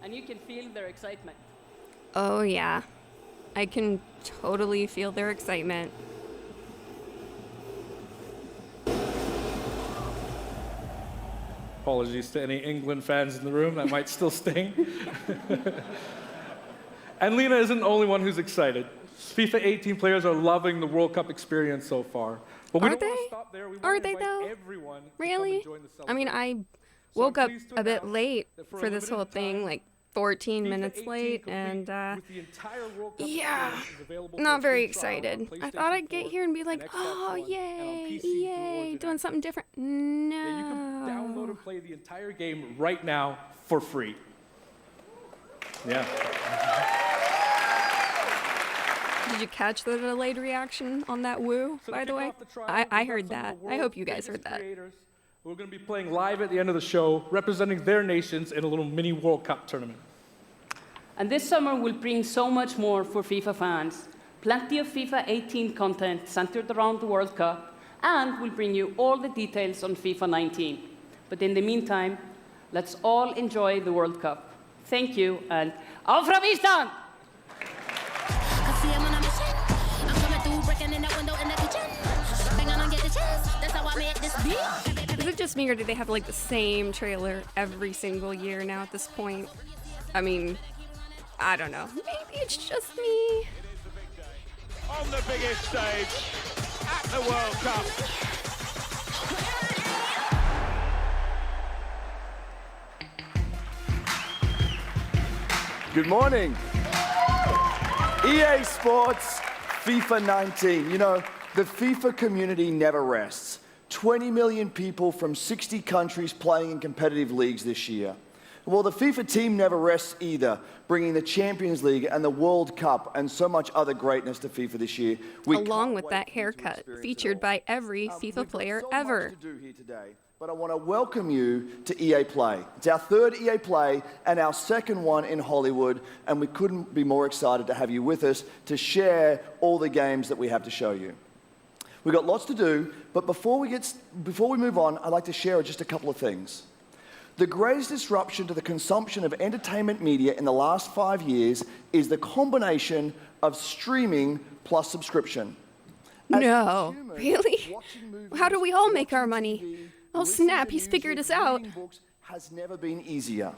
and you can feel their excitement. Oh yeah, I can totally feel their excitement. Apologies to any England fans in the room, that might still sting. And Lena isn't the only one who's excited. FIFA 18 players are loving the World Cup experience so far. But we don't want to stop there. We want to invite everyone to come and join the celebration. I mean, I woke up a bit late for this whole thing, like 14 minutes late, and yeah, not very excited. I thought I'd get here and be like, oh, yay, yay, doing something different. No. Yeah, you can download and play the entire game right now for free. Yeah. Did you catch the delayed reaction on that woo, by the way? I heard that. I hope you guys heard that. We're going to be playing live at the end of the show, representing their nations in a little mini World Cup tournament. And this summer will bring so much more for FIFA fans. Plenty of FIFA 18 content centered around the World Cup, and we'll bring you all the details on FIFA 19. But in the meantime, let's all enjoy the World Cup. Thank you, and auf Ravistan! Is it just me, or do they have like the same trailer every single year now at this point? I mean, I don't know. Maybe it's just me. On the biggest stage at the World Cup. Good morning. EA Sports, FIFA 19. You know, the FIFA community never rests. 20 million people from 60 countries playing in competitive leagues this year. Well, the FIFA team never rests either, bringing the Champions League and the World Cup and so much other greatness to FIFA this year. Along with that haircut, featured by every FIFA player ever. But I want to welcome you to EA Play. It's our third EA Play and our second one in Hollywood, and we couldn't be more excited to have you with us to share all the games that we have to show you. We've got lots to do, but before we move on, I'd like to share just a couple of things. The greatest disruption to the consumption of entertainment media in the last 5 years is the combination of streaming plus subscription. No, really? How do we all make our money? Oh snap, he's figured us out. Has never been easier.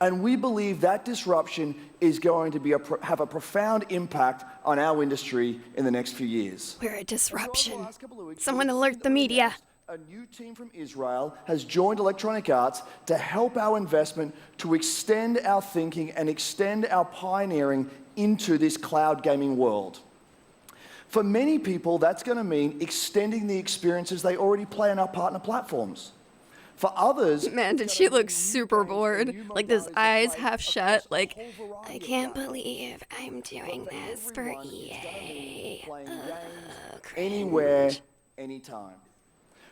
And we believe that disruption is going to have a profound impact on our industry in the next few years. We're a disruption. Someone alert the media. A new team from Israel has joined Electronic Arts to help our investment to extend our thinking and extend our pioneering into this cloud gaming world. For many people, that's going to mean extending the experiences they already play on our partner platforms. For others... Man, did she look super bored? Like, those eyes half shut, like, I can't believe I'm doing this for EA. Anywhere, anytime.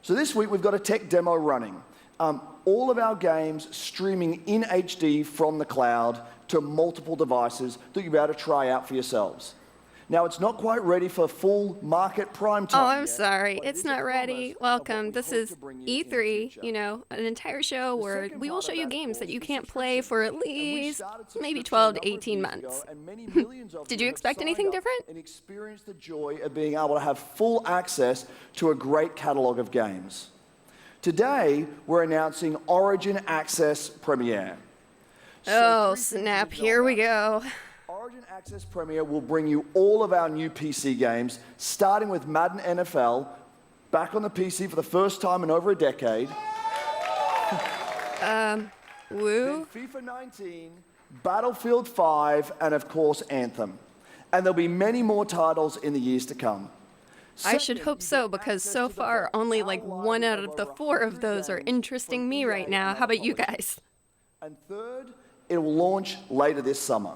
So this week, we've got a tech demo running. All of our games streaming in HD from the cloud to multiple devices that you'll be able to try out for yourselves. Now, it's not quite ready for full market prime time. Oh, I'm sorry. It's not ready. Welcome. This is E3, you know, an entire show where we will show you games that you can't play for at least maybe 12 to 18 months. Did you expect anything different? And experience the joy of being able to have full access to a great catalog of games. Today, we're announcing Origin Access Premiere. Oh, snap. Here we go. Origin Access Premiere will bring you all of our new PC games, starting with Madden NFL, back on the PC for the first time in over a decade. Woo? Then FIFA 19, Battlefield 5, and of course Anthem. And there'll be many more titles in the years to come. I should hope so, because so far only like 1 out of the 4 of those are interesting me right now. How about you guys? And third, it will launch later this summer.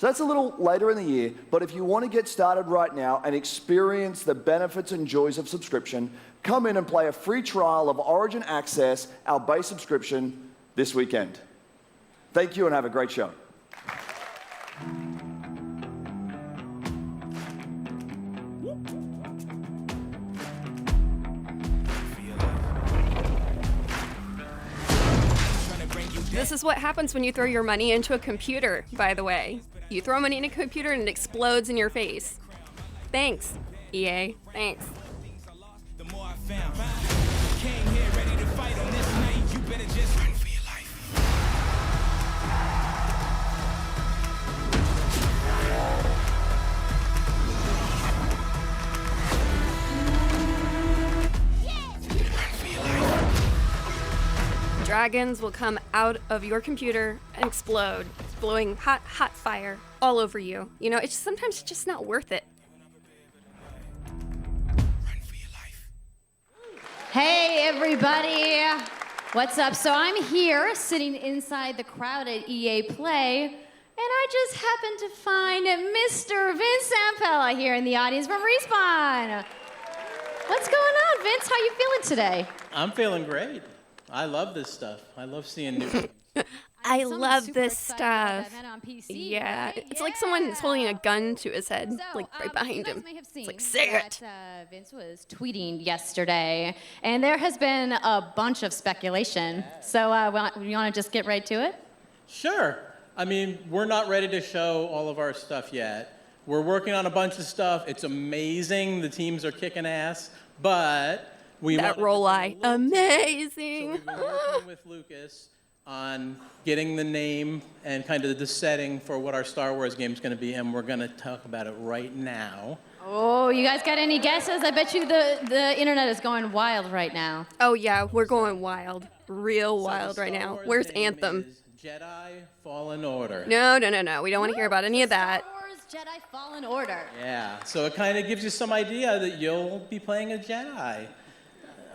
So that's a little later in the year, but if you want to get started right now and experience the benefits and joys of subscription, come in and play a free trial of Origin Access, our base subscription, this weekend. Thank you and have a great show. This is what happens when you throw your money into a computer, by the way. You throw money in a computer and it explodes in your face. Thanks, EA. Thanks. The more I found, came here ready to fight on this night. You better just run for your life. Dragons will come out of your computer and explode, blowing hot, hot fire all over you. You know, it's sometimes just not worth it. Hey everybody, what's up? So I'm here sitting inside the crowd at EA Play, and I just happened to find Mr. Vince Zampella here in the audience from Respawn. What's going on, Vince? How you feeling today? I'm feeling great. I love this stuff. I love seeing new things. I Someone's love super this excited about stuff. that event on PC, Yeah, right? it's like someone is holding a gun to his head, So, like right behind you guys him. may have It's seen like, say it. that, Vince was tweeting yesterday, and there has been a bunch of speculation. So you want to just get right to it? Sure. I mean, we're not ready to show all of our stuff yet. We're working on a bunch of stuff. It's amazing. The teams are kicking ass, but we That wanted roll to eye, bring a little amazing. So we've been working with Lucas on getting the name and kind of the setting for what our Star Wars game is going to be, and we're going to talk about it right now. Oh, you guys got any guesses? I bet you the internet is going wild right now. Oh yeah, we're going wild, real So wild the right Star now. Wars Where's name Anthem? is Jedi Fallen Order. No. We don't want to hear about any of that. Star Wars Jedi Fallen Order. Yeah, so it kind of gives you some idea that you'll be playing a Jedi.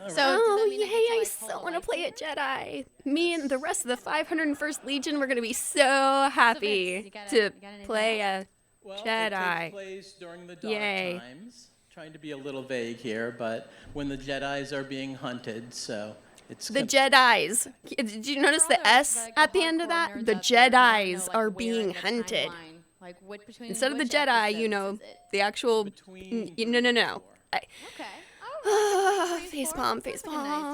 So, Oh, yay, I so want to play a Jedi. Me and the rest of the 501st Legion, we're going to be so happy you gotta to anything play a Well, Jedi. It takes place during the dark Yay. times. Trying to be a little vague here, but when the Jedis are being hunted, so it's The Jedis. Did you notice the S at the end of that? The Jedis are being hunted. Instead of the Jedi, you know, the actual... No. Okay. Facepalm.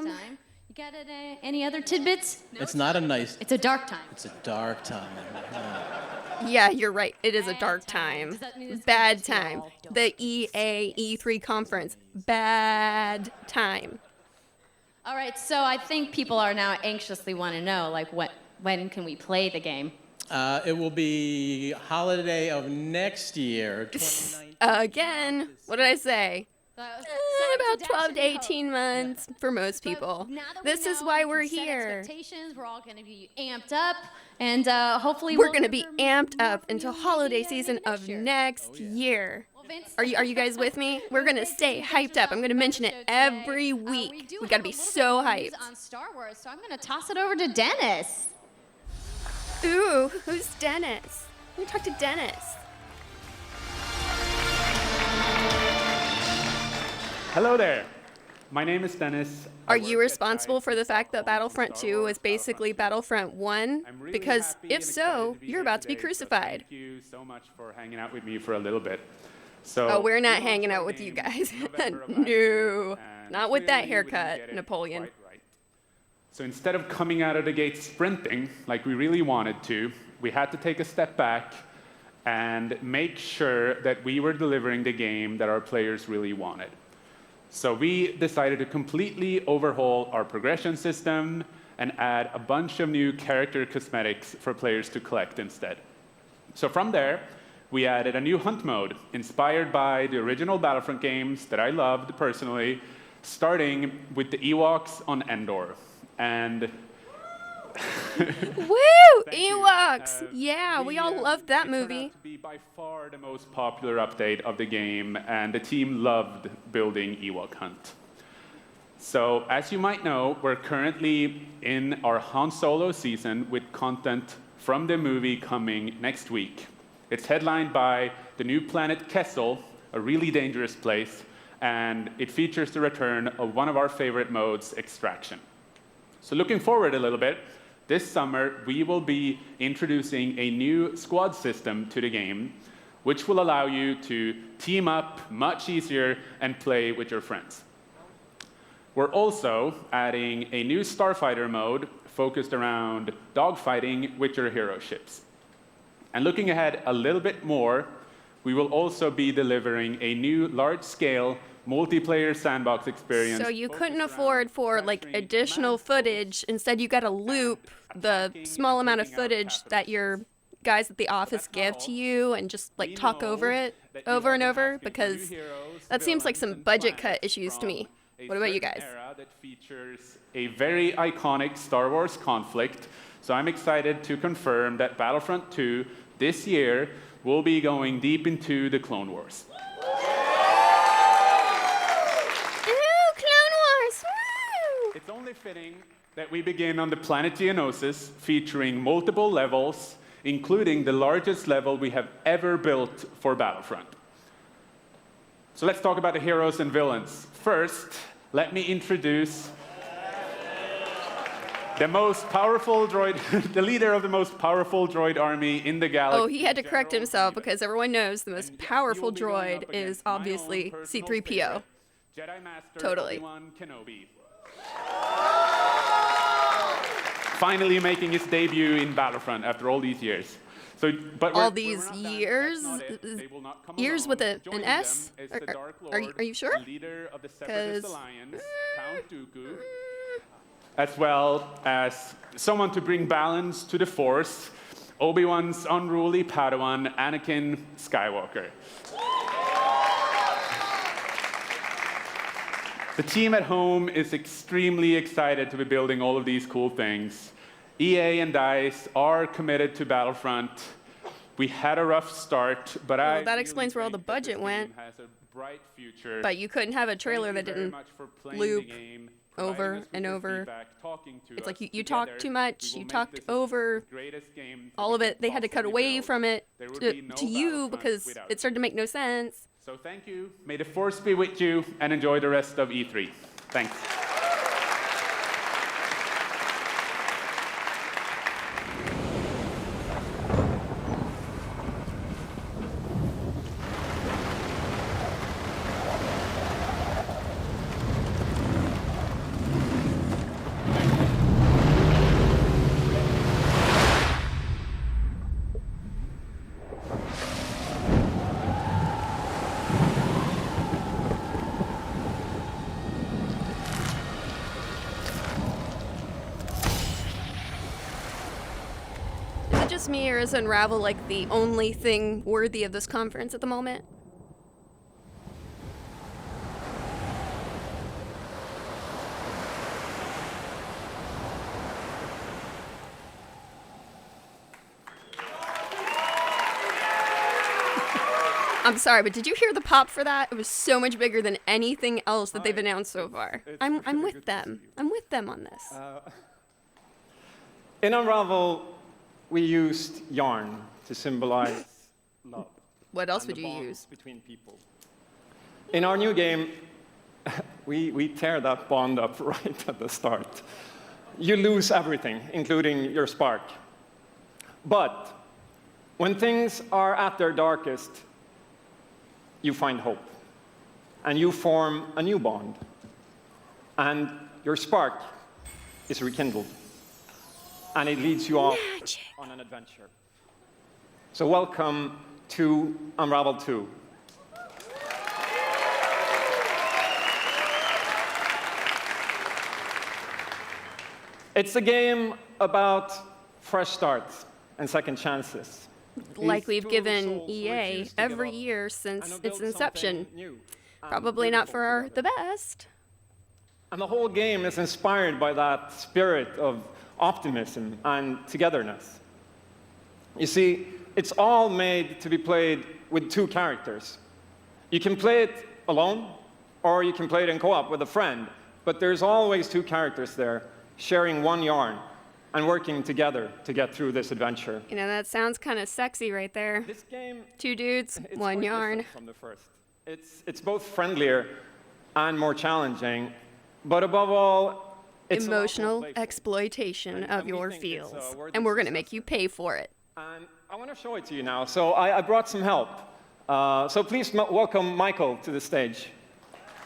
You got any other tidbits? It's not a nice. It's a dark time. It's a dark time. Yeah, you're right. It is a dark time. Does that mean it's Bad gonna time. be The EA E3 conference. Bad time. All right, so I think people are now anxiously want to know, like, when can we play the game? It will be holiday of next year, 2019. Again, what did I say? So About 12 to 18 months for most people. This is why we're here. We're all going to be amped up, and hopefully We're going to be amped up until holiday season of next year. Are you guys with me? We're going to stay hyped up. I'm going to mention it every week. We got to be so hyped. on Star Wars, so I'm going to toss it over to Dennis. Ooh, who's Dennis? Let me talk to Dennis. Hello there. My name is Dennis. Are you responsible for the fact that Battlefront 2 is basically Battlefront 1? Because if so, you're about to be crucified. Thank you so much for hanging out with me for a little bit. So, Oh, we're not hanging out with you guys. No, not with that haircut, Napoleon. So instead of coming out of the gate sprinting like we really wanted to, we had to take a step back and make sure that we were delivering the game that our players really wanted. So we decided to completely overhaul our progression system and add a bunch of new character cosmetics for players to collect instead. So from there, we added a new hunt mode inspired by the original Battlefront games that I loved personally, starting with the Ewoks on Endor. And Woo! Ewoks! Yeah, we all loved that it turned movie. out to be by far the most popular update of the game, and the team loved building Ewok Hunt. So, as you might know, we're currently in our Han Solo season with content from the movie coming next week. It's headlined by the new planet Kessel, a really dangerous place, and it features the return of one of our favorite modes, extraction. So looking forward a little bit, this summer we will be introducing a new squad system to the game, which will allow you to team up much easier and play with your friends. We're also adding a new Starfighter mode focused around dogfighting with your hero ships. And looking ahead a little bit more, we will also be delivering a new large-scale multiplayer sandbox experience. So you couldn't afford for like additional footage. Instead, you got to loop the small amount of footage that your guys at the office give to you and just like talk over it over and over, because that seems like some budget cut issues to me. What about you guys? That features a very iconic Star Wars conflict. So I'm excited to confirm that Battlefront 2 this year will be going deep into the Clone Wars. It's only fitting that we begin on the planet Geonosis, featuring multiple levels, including the largest level we have ever built for Battlefront. So let's talk about the heroes and villains. First, let me introduce the most powerful droid, the leader of the most powerful droid army in the galaxy. Oh, he had to correct himself because everyone knows the most powerful droid is obviously C-3PO. Jedi Master Totally. Obi-Wan Kenobi. Finally making his debut in Battlefront after all these years. So, but all these years? Years with an S? Are you sure? Leader of the Separatist Alliance, Count Dooku, as well as someone to bring balance to the Force, Obi-Wan's unruly Padawan, Anakin Skywalker. The team at home is extremely excited to be building all of these cool things. EA and DICE are committed to Battlefront. We had a rough start, but well, that explains where all the budget went. Has a bright future. But you couldn't have a trailer that didn't loop over and over. It's like you talked too much, you talked over all of it. They had to cut away from it to you because it started to make no sense. So thank you. May the Force be with you, and enjoy the rest of E3. Thanks. Me, or is Unravel like the only thing worthy of this conference at the moment? I'm sorry, but did you hear the pop for that? It was so much bigger than anything else that they've announced so far. I'm with them. I'm with them on this. In Unravel, we used yarn to symbolize love. What else would you use? Between people. In our new game, we tear that bond up right at the start. You lose everything, including your spark. But when things are at their darkest, you find hope. And you form a new bond. And your spark is rekindled. And it leads you off on an adventure. So welcome to Unravel 2. It's a game about fresh starts and second chances. Like we've given EA every year since its inception. Probably not for the best. And the whole game is inspired by that spirit of optimism and togetherness. You see, it's all made to be played with two characters. You can play it alone, or you can play it in co-op with a friend, but there's always two characters there, sharing one yarn and working together to get through this adventure. You know, that sounds kind of sexy right there. This game, two dudes, one yarn. From the first. It's both friendlier and more challenging, but above all, it's emotional exploitation of your feels, and we're going to make you pay for it. And I want to show it to you now. So I brought some help. So please welcome Michael to the stage.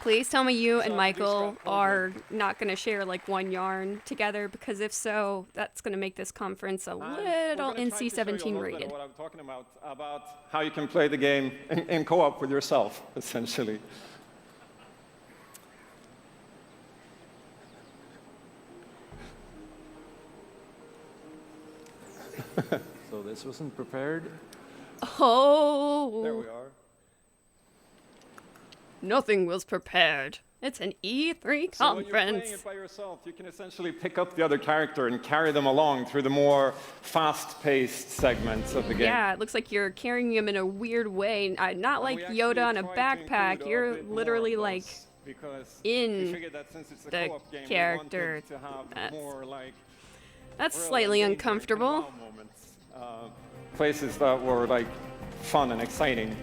Please tell me you and Michael are not going to share like one yarn together, because if so, that's going to make this conference a little NC-17 rated. What I'm talking about how you can play the game in co-op with yourself, essentially. So this wasn't prepared. Oh. There we are. Nothing was prepared. It's an E3 So when you're conference. playing it by yourself, you can essentially pick up the other character and carry them along through the more fast-paced segments of the game. Yeah, it looks like you're carrying him in a weird way. Not like Yoda on a backpack. You're literally like in the character. That's slightly uncomfortable. Places that were like fun and exciting.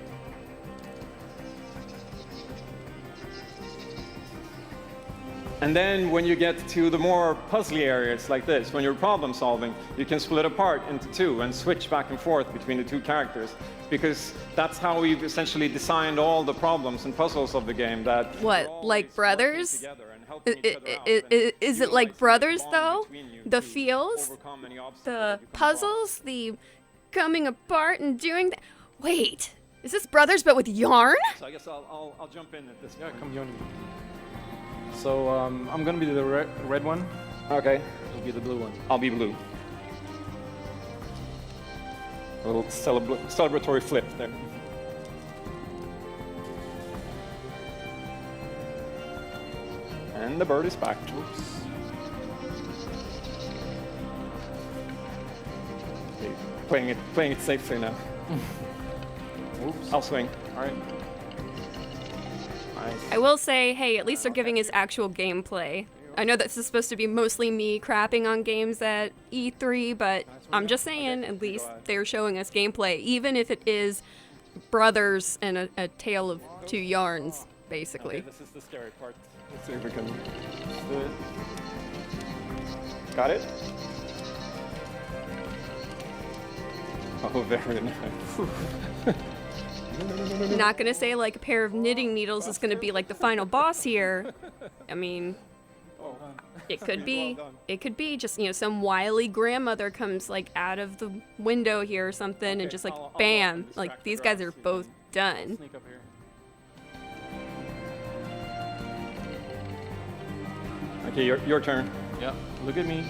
And then when you get to the more puzzly areas like this, when you're problem solving, you can split apart into two and switch back and forth between the two characters, because that's how we've essentially designed all the problems and puzzles of the game. That what, like brothers? Is it like brothers though? The feels, the puzzles, the coming apart and doing that. Wait, is this brothers but with yarn? So I guess I'll jump in at this point. Yeah, come Yoni. So I'm gonna be the red one. Okay. You'll be the blue one. I'll be blue. A little celebratory flip there. And the bird is back. Oops. Okay, playing it safely now. Oops. I'll swing. All right. Nice. I will say, hey, at least they're giving us actual gameplay. I know this is supposed to be mostly me crapping on games at E3, but I'm just saying, at least they're showing us gameplay, even if it is brothers and a tale of two yarns, basically. Okay, this is the scary part. Let's see if we can do it. Got it? Oh, very nice. Not gonna say like a pair of knitting needles is gonna be like the final boss here. I mean, it could be. It could be just, you know, some wily grandmother comes like out of the window here or something, and just like bam, like these guys are both done. Sneak up here. Okay, your turn. Yeah. Look at me.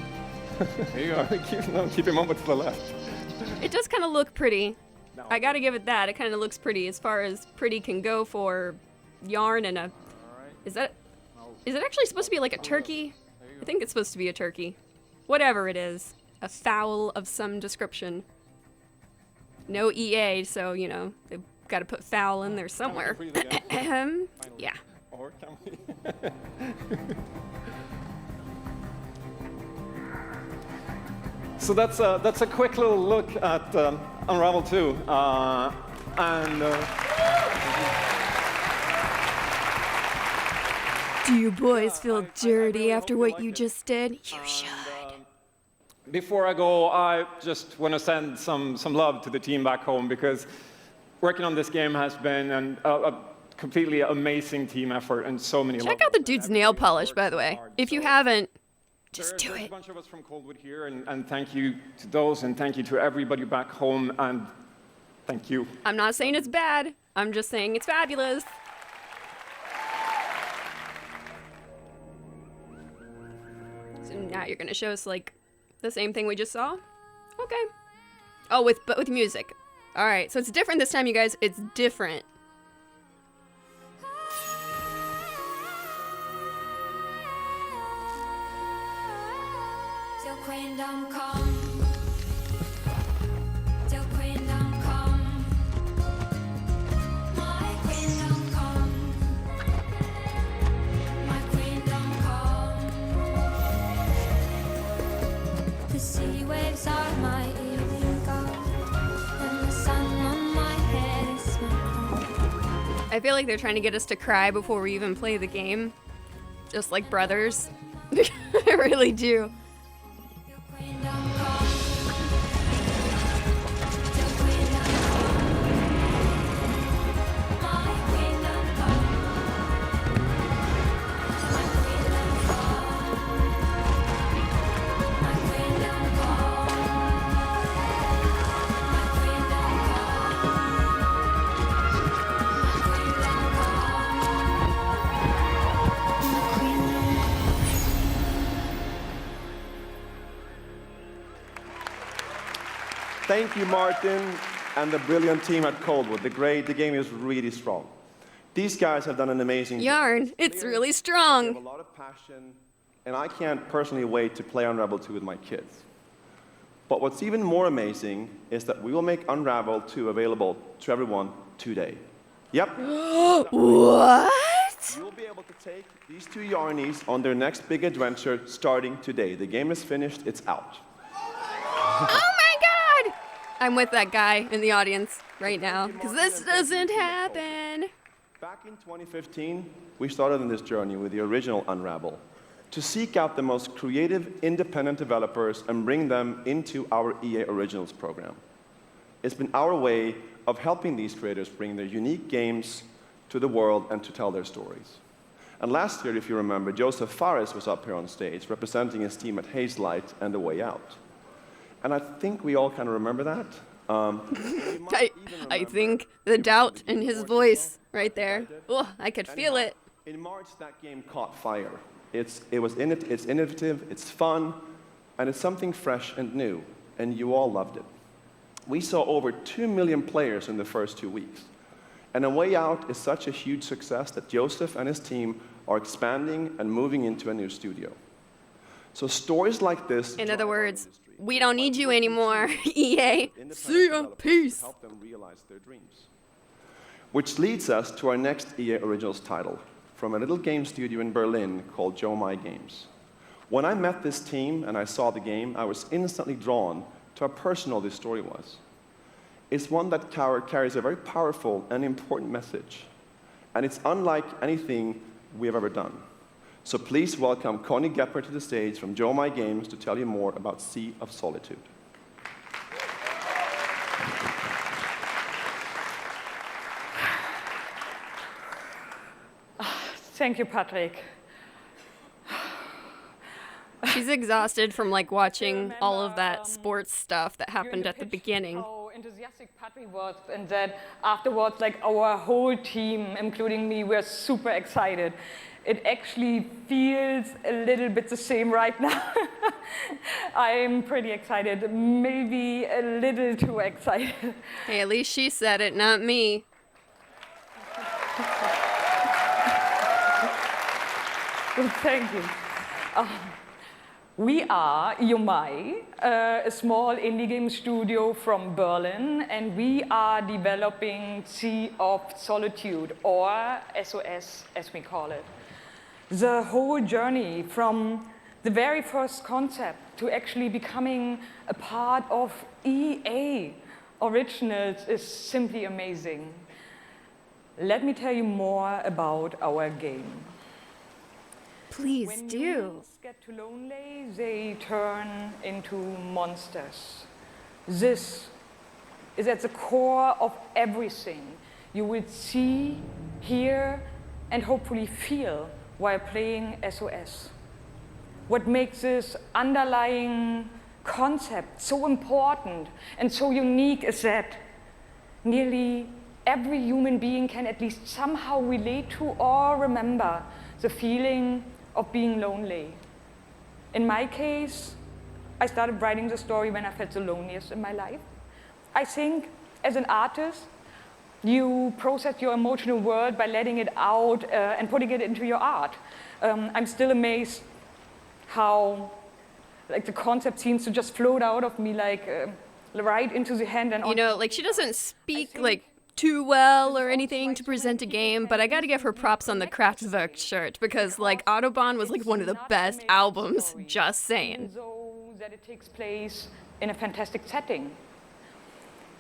Here you go. Keep him over to the left. It does kind of look pretty. I gotta give it that. It kind of looks pretty as far as pretty can go for yarn and a. Is it actually supposed to be like a turkey? I think it's supposed to be a turkey. Whatever it is, a fowl of some description. No EA, so you know they've got to put fowl in there somewhere. Yeah. Or can we? So that's a quick little look at Unravel 2, Do you boys feel dirty after what you just did? You should. Before I go, I just want to send some love to the team back home, because working on this game has been a completely amazing team effort and so many. Check out the dude's nail polish, by the way. If you haven't, just do There's it. a bunch of us from Coldwood here, and thank you to those, and thank you to everybody back home, and thank you. I'm not saying it's bad. I'm just saying it's fabulous. So now you're gonna show us like the same thing we just saw? Okay. Oh, but with music. All right, so it's different this time, you guys. It's different. Till Queendom come. Till Queendom come. My Queendom come. My Queendom come. The sea waves are my evening gold, and the sun on my head is my crown. I feel like they're trying to get us to cry before we even play the game. Just like brothers. I really do. Thank you, Martin, and the brilliant team at Coldwood. The game is really strong. These guys have done an amazing job. Yarn, it's really They have strong. a lot of passion, and I can't personally wait to play Unravel 2 with my kids. But what's even more amazing is that we will make Unravel 2 available to everyone today. Yep. What? You'll be able to take these two Yarnies on their next big adventure starting today. The game is finished, it's out. Oh my god! I'm with that guy in the audience right now, because this doesn't happen. Back in 2015, we started on this journey with the original Unravel to seek out the most creative, independent developers and bring them into our EA Originals program. It's been our way of helping these creators bring their unique games to the world and to tell their stories. And last year, if you remember, Joseph Fares was up here on stage representing his team at Hazelight and The Way Out. And I think we all kind of remember that. I think the doubt in his voice right there. Oh, I could feel it. In March, that game caught fire. It's innovative, it's fun, and it's something fresh and new, and you all loved it. We saw over 2 million players in the first 2 weeks. And A Way Out is such a huge success that Joseph and his team are expanding and moving into a new studio. So stories like this... In other words, we don't need you anymore, EA. See ya, peace. Help them realize their dreams. Which leads us to our next EA Originals title, from a little game studio in Berlin called Joe My Games. When I met this team and I saw the game, I was instantly drawn to how personal this story was. It's one that carries a very powerful and important message, and it's unlike anything we have ever done. So please welcome Connie Capper to the stage from Joe My Games to tell you more about Sea of Solitude. Thank you, Patrick. She's exhausted from like watching all of that sports stuff that happened at the beginning. How enthusiastic Patrick was, and that afterwards, like our whole team, including me, were super excited. It actually feels a little bit the same right now. I'm pretty excited, maybe a little too excited. Hey, at least she said it, not me. Thank you. We are Yomai, a small indie game studio from Berlin, and we are developing Sea of Solitude, or SOS as we call it. The whole journey from the very first concept to actually becoming a part of EA Originals is simply amazing. Let me tell you more about our game. Please when do. Humans get too lonely, they turn into monsters. This is at the core of everything you will see, hear, and hopefully feel while playing SOS. What makes this underlying concept so important and so unique is that nearly every human being can at least somehow relate to or remember the feeling of being lonely. In my case, I started writing the story when I felt the loneliest in my life. I think as an artist, you process your emotional world by letting it out and putting it into your art. I'm still amazed how the concept seems to just float out of me right into the hand. And you know, she doesn't speak too well or anything to present a game, but I gotta give her props on the Kraftwerk shirt because Autobahn was one of the best albums, just saying. So that it takes place in a fantastic setting.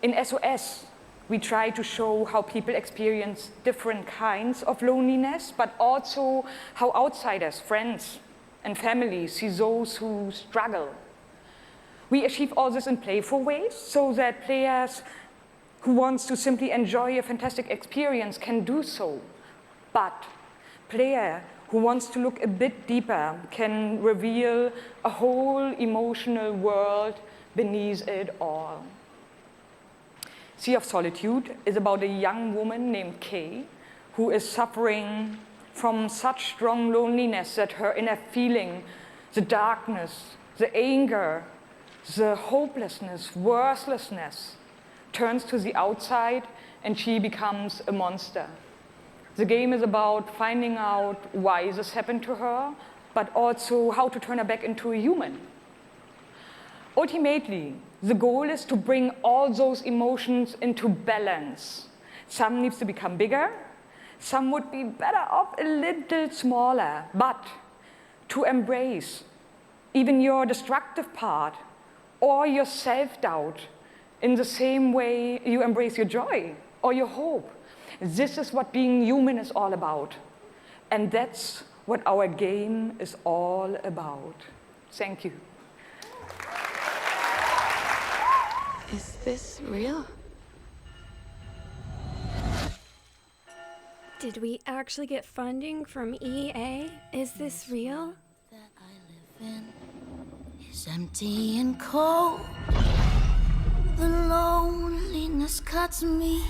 In SOS, we try to show how people experience different kinds of loneliness, but also how outsiders, friends, and families see those who struggle. We achieve all this in playful ways so that players who wants to simply enjoy a fantastic experience can do so. But player who wants to look a bit deeper can reveal a whole emotional world beneath it all. Sea of Solitude is about a young woman named Kay who is suffering from such strong loneliness that her inner feeling, the darkness, the anger, the hopelessness, worthlessness turns to the outside and she becomes a monster. The game is about finding out why this happened to her, but also how to turn her back into a human. Ultimately, the goal is to bring all those emotions into balance. Some needs to become bigger, some would be better off a little smaller, but to embrace even your destructive part or your self-doubt in the same way you embrace your joy or your hope. This is what being human is all about. And that's what our game is all about. Thank you. Is this real? Did we actually get funding from EA? Is this real? Is empty and cold. The loneliness cuts me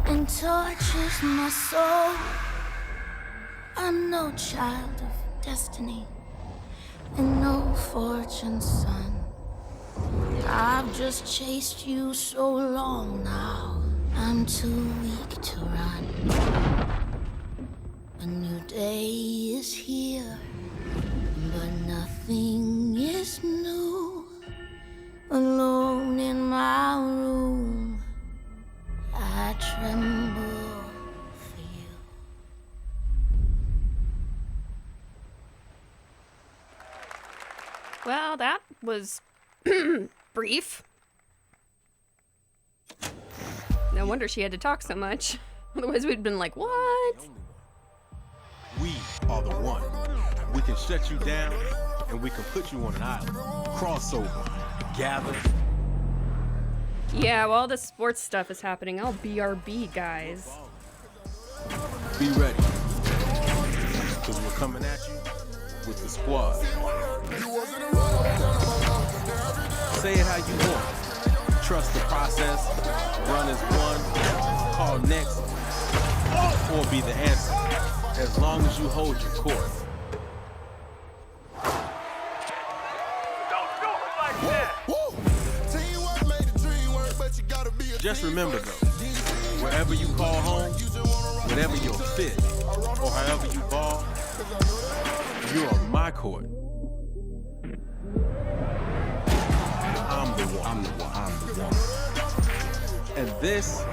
and tortures my soul. I'm no child of destiny and no fortune's son. I've just chased you so long now, I'm too weak to run. A new day is here, but nothing is new. Alone in my room, I tremble for you. Well, that was brief. No wonder she had to talk so much. Otherwise we'd been like, what? We are the one. We can shut you down, and we can put you on an island. Crossover. Gather. Yeah, while all this sports stuff is happening, I'll BRB, guys. Be ready. Because we're coming at you with the squad. Say it how you want. Trust the process. Run as one. Call next. Or be the answer. As long as you hold your course. Just remember though, wherever you call home, whatever your fit, or however you ball, you're on my court. I'm the one. I'm the one. I'm the one. And this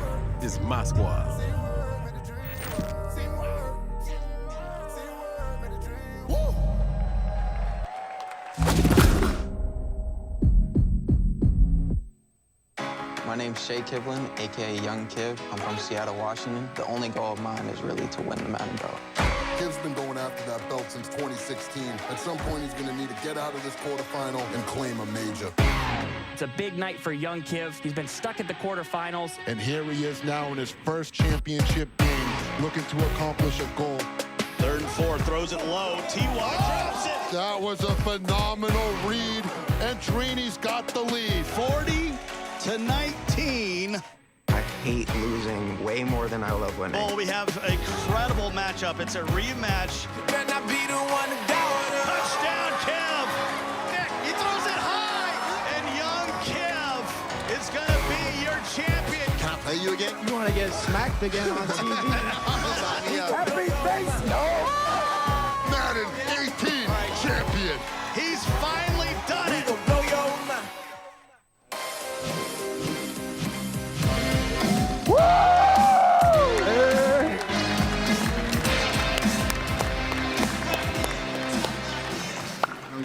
is my squad. My name's Shay Kivlin, aka Young Kiv. I'm from Seattle, Washington. The only goal of mine is really to win the Mountain Belt. Kiv's been going after that belt since 2016. At some point, he's going to need to get out of this quarterfinal and claim a major. It's a big night for Young Kiv. He's been stuck at the quarterfinals. And here he is now in his first championship game, looking to accomplish a goal. 3rd and 4, throws it low. T.Y. drops it. That was a phenomenal read, and Trini's got the lead. 40-19. I hate losing way more than I love winning. Oh, we have an incredible matchup. It's a rematch. Better not be the one to touchdown, Kev. Nick, he throws it high, and young Kev is going to be your champion. Can I play you again? You want to get smacked again on TV? Happy face, Madden 18 champion. He's finally done it.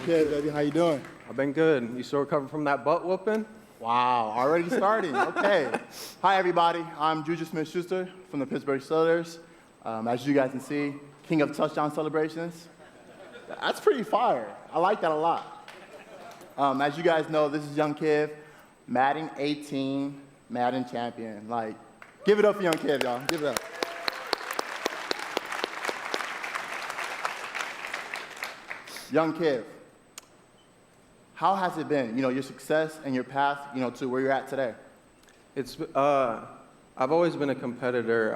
Okay, baby, how you doing? I've been good. You still recovering from that butt whooping? Wow, already starting. Okay. Hi, everybody. I'm Juju Smith-Schuster from the Pittsburgh Steelers. As you guys can see, king of touchdown celebrations. That's pretty fire. I like that a lot. As you guys know, this is Young Kiv, Madden 18, Madden champion. Like, give it up for Young Kiv, y'all. Give it up. Young Kiv, how has it been? You know, your success and your path, you know, to where you're at today. It's I've always been a competitor.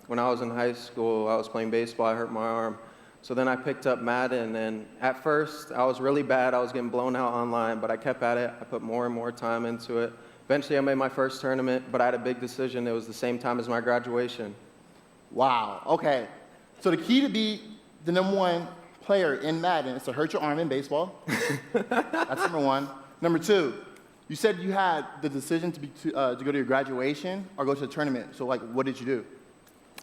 When I was in high school, I was playing baseball. I hurt my arm. So then I picked up Madden, and at first I was really bad. I was getting blown out online, but I kept at it. I put more and more time into it. Eventually I made my first tournament, but I had a big decision. It was the same time as my graduation. Wow, okay. So the key to be the #1 player in Madden is to hurt your arm in baseball. That's number one. Number two, you said you had the decision to go to your graduation or go to the tournament. So like, what did you do?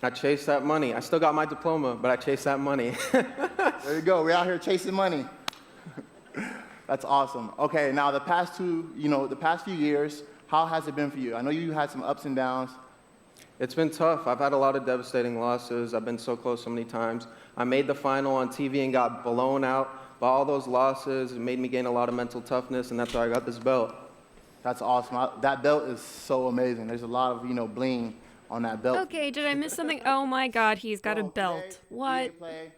I chased that money. I still got my diploma, but I chased that money. There you go. We're out here chasing money. That's awesome. Okay, now the past few years, how has it been for you? I know you had some ups and downs. It's been tough. I've had a lot of devastating losses. I've been so close so many times. I made the final on TV and got blown out by all those losses. It made me gain a lot of mental toughness, and that's why I got this belt. That's awesome. That belt is so amazing. There's a lot of, bling on that belt. Okay, did I miss something? Oh my God, he's got a belt. Today, What? Play,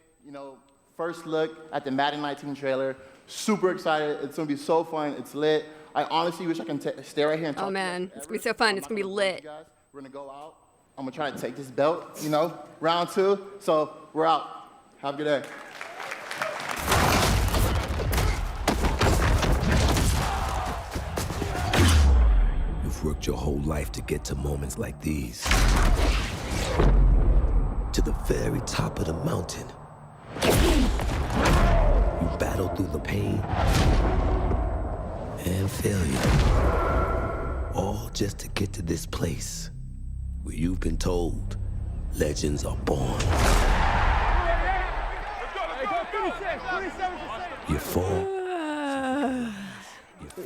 first look at the Madden 19 trailer. Super excited. It's gonna be so fun. It's lit. I honestly wish I can stay right here and talk. Oh man, it's gonna be so fun. It's gonna be lit. We're gonna go out. I'm gonna try to take this belt, round 2. So we're out. Have a good day. You've worked your whole life to get to moments like these. To the very top of the mountain. You battled through the pain and failure. All just to get to this place where you've been told legends are born. You fall.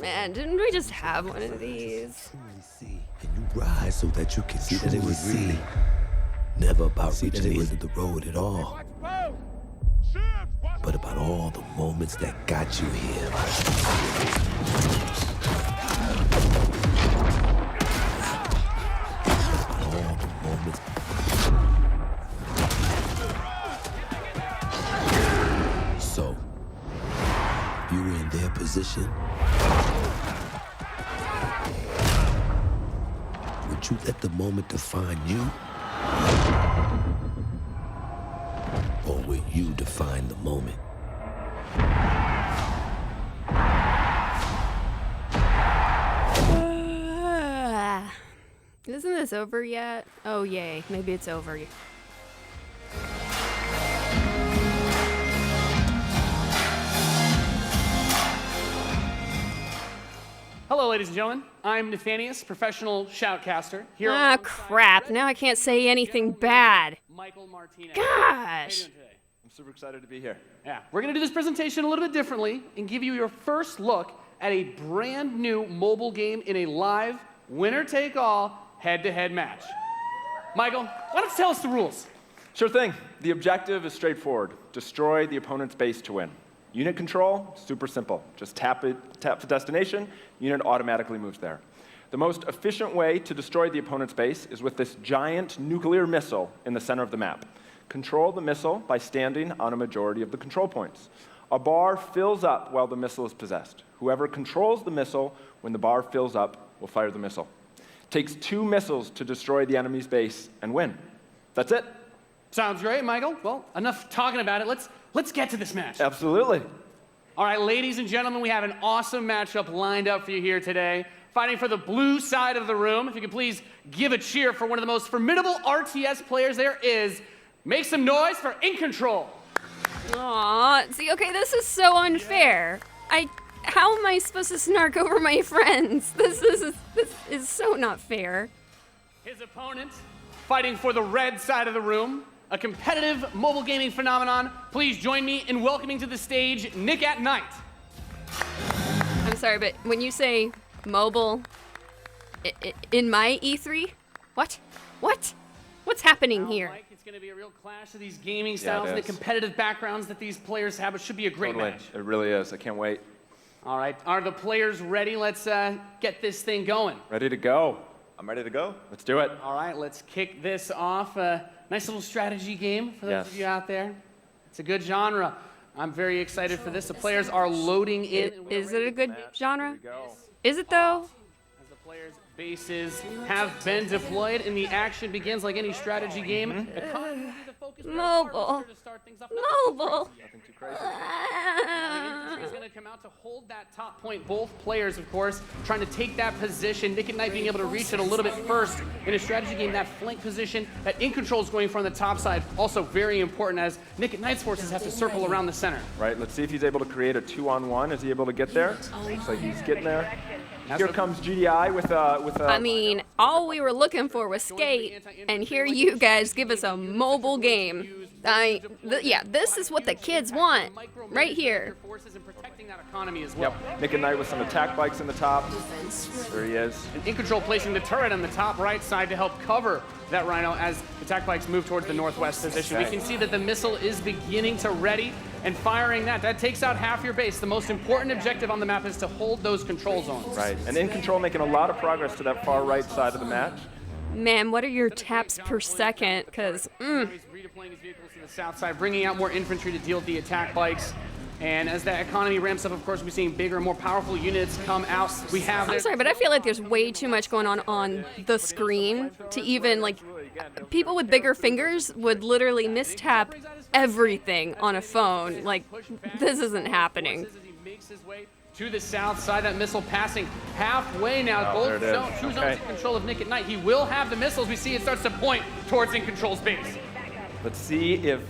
Man, didn't we just have one of these? And you rise so that you can see that it was really never about reaching the end of the road at all, but about all the moments that got you here. All the moments. So, if you were in their position, would you let the moment define you? Or will you define the moment? Isn't this over yet? Oh yay, maybe it's over. Hello, ladies and gentlemen. I'm Nathanius, professional shoutcaster. Here Ah, crap. Now I can't say anything bad. Michael Martinez. Gosh. I'm super excited to be here. Yeah, we're going to do this presentation a little bit differently and give you your first look at a brand new mobile game in a live, winner-take-all, head-to-head match. Michael, why don't you tell us the rules? Sure thing. The objective is straightforward. Destroy the opponent's base to win. Unit control, super simple. Just tap the destination, unit automatically moves there. The most efficient way to destroy the opponent's base is with this giant nuclear missile in the center of the map. Control the missile by standing on a majority of the control points. A bar fills up while the missile is possessed. Whoever controls the missile when the bar fills up will fire the missile. It takes 2 missiles to destroy the enemy's base and win. That's it. Sounds great, Michael. Well, enough talking about it. Let's get to this match. Absolutely. All right, ladies and gentlemen, we have an awesome matchup lined up for you here today. Fighting for the blue side of the room, if you could please give a cheer for one of the most formidable RTS players there is. Make some noise for In Control. Aw, see, okay, this is so unfair. How am I supposed to snark over my friends? This is so not fair. His opponent, fighting for the red side of the room, a competitive mobile gaming phenomenon. Please join me in welcoming to the stage Nick at Night. I'm sorry, but when you say mobile, in my E3? What? What's happening here? Mike, it's going to be a real clash of these gaming styles and the competitive backgrounds that these players have. It should be a great match. It really is. I can't wait. All right, are the players ready? Let's get this thing going. Ready to go. I'm ready to go. Let's do it. All right, let's kick this off. Nice little strategy game for those of you out there. It's a good genre. I'm very excited for this. The players are loading in. Is it a good genre? Is it though? As the players' bases have been deployed and the action begins like any strategy game. The Mobile. Mobile. Nothing too crazy. He's going to come out to hold that top point. Both players, of course, trying to take that position. Nick at Night being able to reach it a little bit first in a strategy game. That flank position that In Control is going from the top side, also very important as Nick at Night's forces have to circle around the center. Right, let's see if he's able to create a 2-on-1. Is he able to get there? Looks like he's getting there. Here comes GDI with a... I mean, all we were looking for was skate, and here you guys give us a mobile game. Yeah, this is what the kids want, right here. Yep, Nick and Knight with some attack bikes in the top. There he is. And In Control placing the turret on the top right side to help cover that Rhino as attack bikes move towards the northwest position. We can see that the missile is beginning to ready and firing that. That takes out half your base. The most important objective on the map is to hold those control zones. Right, and In Control making a lot of progress to that far right side of the match. Man, what are your taps per second? Because, Redeploying his vehicles to the south side, bringing out more infantry to deal with the attack bikes. And as that economy ramps up, of course, we're seeing bigger and more powerful units come out. We have... I'm sorry, but I feel like there's way too much going on the screen to even, like, people with bigger fingers would literally mistap everything on a phone. Like, this isn't happening. To the south side, that missile passing halfway now. Both zones, two zones in control of Nick at Night. He will have the missiles. We see it starts to point towards In Control's base. Let's see if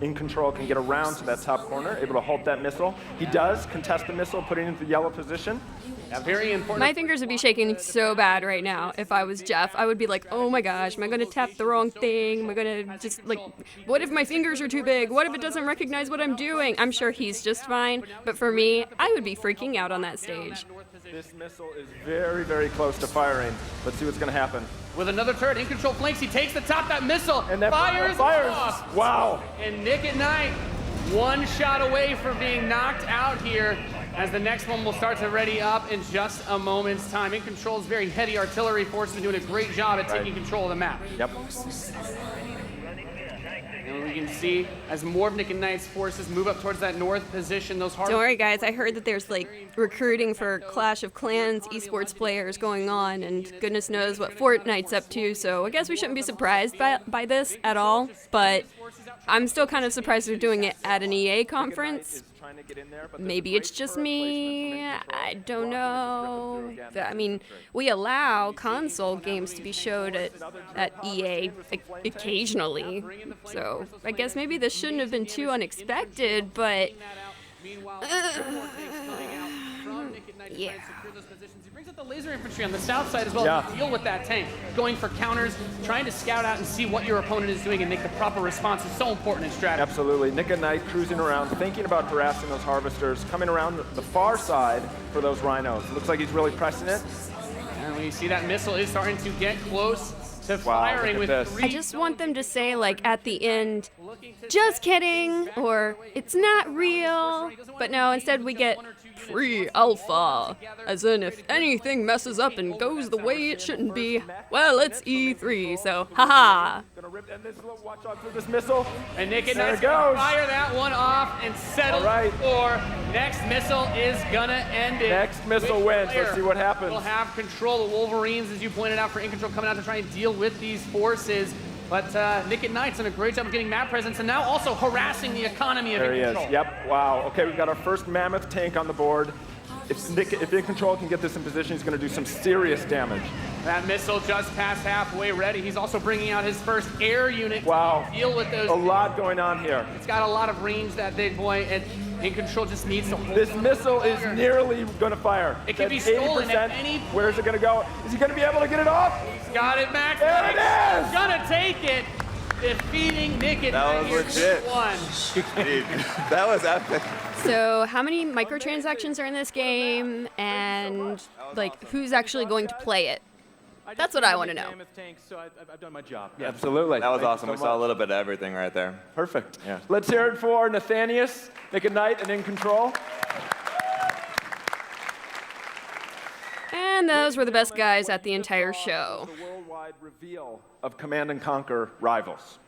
In Control can get around to that top corner, able to halt that missile. He does contest the missile, putting it into the yellow position. Yeah, very important. My fingers would be shaking so bad right now if I was Jeff. I would be like, oh my gosh, am I going to tap the wrong thing? Am I going to just, like, what if my fingers are too big? What if it doesn't recognize what I'm doing? I'm sure he's just fine, but for me, I would be freaking out on that stage. This missile is very, very close to firing. Let's see what's going to happen. With another turret, In Control flanks. He takes the top, that missile, and that fires. Off. Wow. And Nick at Night, one shot away from being knocked out here, as the next one will start to ready up in just a moment's time. In Control's very heavy artillery force has been doing a great job at taking control of the map. Yep. And we can see as more of Nick and Knight's forces move up towards that north position, those hard... Don't worry, guys. I heard that there's, like, recruiting for Clash of Clans esports players going on, and goodness knows what Fortnite's up to, so I guess we shouldn't be surprised by this at all, but I'm still kind of surprised they're doing it at an EA conference. Maybe it's just me. I don't know. I mean, we allow console games to be showed at EA occasionally. So I guess maybe this shouldn't have been too unexpected, but... yeah. He brings up the laser infantry on the south side as well to deal with that tank. Going for counters, trying to scout out and see what your opponent is doing and make the proper response is so important in strategy. Absolutely. Nick at Night cruising around, thinking about harassing those harvesters, coming around the far side for those rhinos. Looks like he's really pressing it. And we see that missile is starting to get close to firing with I just want them to say, like, at the end, just kidding, or it's not real. But no, instead we get free alpha, as in if anything messes up and goes the way it shouldn't be, well, it's E3, so haha. Watch out for this missile. And Nick and Knight's gonna fire that one off and settle for next missile is gonna end it. Next missile wins. Let's see what happens. We'll have control. The Wolverines, as you pointed out, for In Control coming out to try and deal with these forces. But Nick at Night's done a great job of getting map presence and now also harassing the economy of In Control. There he is. Yep. Wow. Okay, we've got our first mammoth tank on the board. If In Control can get this in position, he's going to do some serious damage. That missile just passed halfway ready. He's also bringing out his first air unit to deal with those. A lot going on here. It's got a lot of range, that big boy, and In Control just needs to hold. This missile is nearly going to fire. It can be stolen at any point. Where is it going to go? Is he going to be able to get it off? He's got it, Max. There it is! He's going to take it. Defeating Nick at That Night was legit. Dude, that was epic. So how many microtransactions are in this game, and like who's actually going to play it? That's what I want to know. So I've done my job. Yeah. Absolutely. That was awesome. So We saw a little bit of everything right there. Perfect. Yeah. Let's hear it for Nathanius, Nick at Night, and In Control. And those were the best guys at the entire show. The worldwide reveal of Command & Conquer Rivals.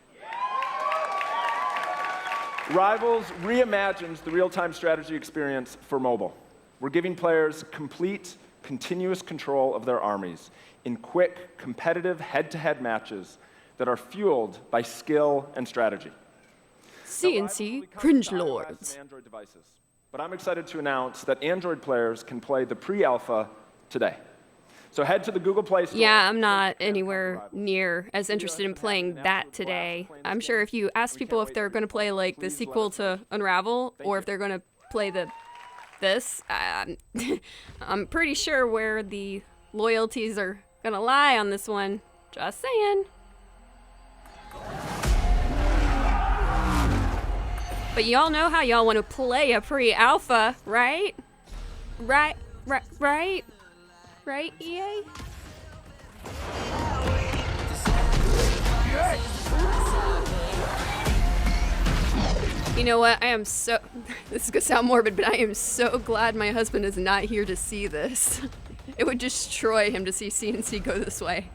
Rivals reimagines the real-time strategy experience for mobile. We're giving players complete, continuous control of their armies in quick, competitive head-to-head matches that are fueled by skill and strategy. CNC cringe lords. Android devices. But I'm excited to announce that Android players can play the pre-alpha today. So head to the Google Play Store. Yeah, I'm not anywhere near as interested in playing that today. I'm sure if you ask people if they're going to play like the sequel to Unravel or if they're going to play this, I'm pretty sure where the loyalties are going to lie on this one. Just saying. But y'all know how y'all want to play a pre-alpha, right? Right, EA? You know what? I am so... This is gonna sound morbid, but I am so glad my husband is not here to see this. It would destroy him to see CNC go this way.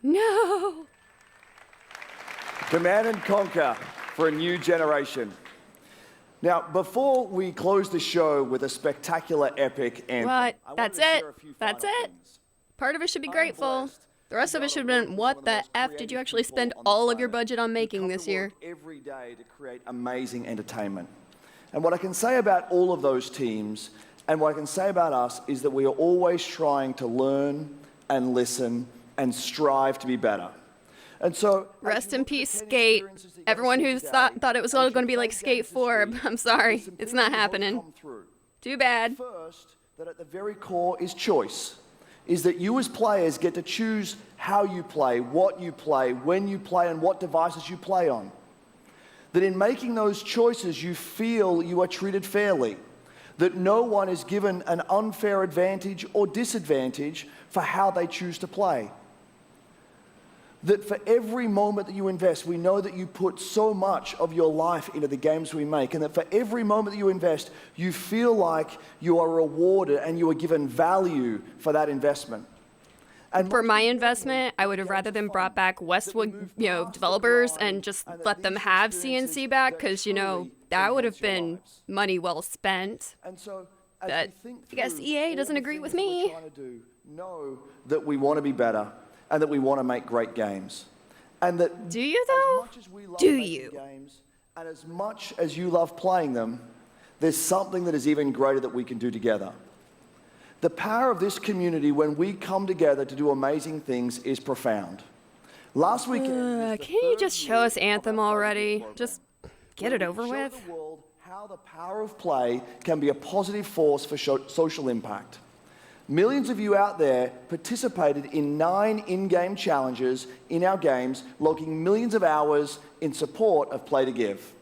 No. Command and conquer for a new generation. Now, before we close the show with a spectacular epic anthem, What? That's it? That's it? Part of it should be grateful. The rest of it should have been, what the F did you actually spend all of your budget on making this year? Every day to create amazing entertainment. And what I can say about all of those teams, and what I can say about us, is that we are always trying to learn and listen and strive to be better. And so, rest in peace, Skate. Everyone who thought it was all going to be like Skate 4, I'm sorry, it's not happening. Too bad. First, that at the very core is choice. Is that you as players get to choose how you play, what you play, when you play, and what devices you play on. That in making those choices, you feel you are treated fairly. That no one is given an unfair advantage or disadvantage for how they choose to play. That for every moment that you invest, we know that you put so much of your life into the games we make, and that for every moment that you invest, you feel like you are rewarded and you are given value for that investment. And for my investment, I would have rather than brought back Westwood, developers and just let them have CNC back, because, that would have been money well spent. But I guess EA doesn't agree with me. Know that we want to be better and that we want to make great games. And that do you though? Do you? Games, and as much as you love playing them, there's something that is even greater that we can do together. The power of this community when we come together to do amazing things is profound. Last weekend, can you just show us Anthem already? Just get it over with. Show the world how the power of play can be a positive force for social impact. Millions of you out there participated in 9 in-game challenges in our games, logging millions of hours in support of Play to Give.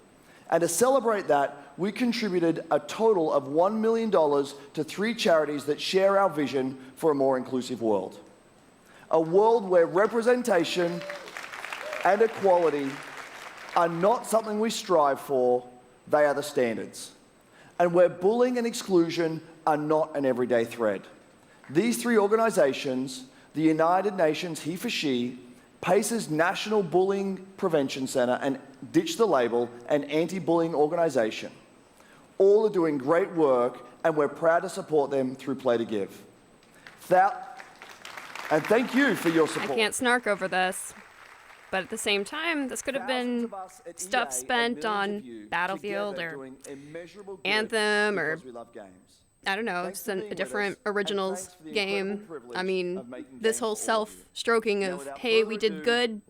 And to celebrate that, we contributed a total of $1 million to 3 charities that share our vision for a more inclusive world. A world where representation and equality are not something we strive for, they are the standards. And where bullying and exclusion are not an everyday threat. These 3 organizations, the United Nations He for She, PACE's National Bullying Prevention Center, and Ditch the Label, an anti-bullying organization, all are doing great work, and we're proud to support them through Play to Give. And thank you for your support. I can't snark over this. But at the same time, this could have been stuff spent on Battlefield or Anthem or, I don't know, just a different Originals game. I mean, this whole self-stroking of, hey, we did good.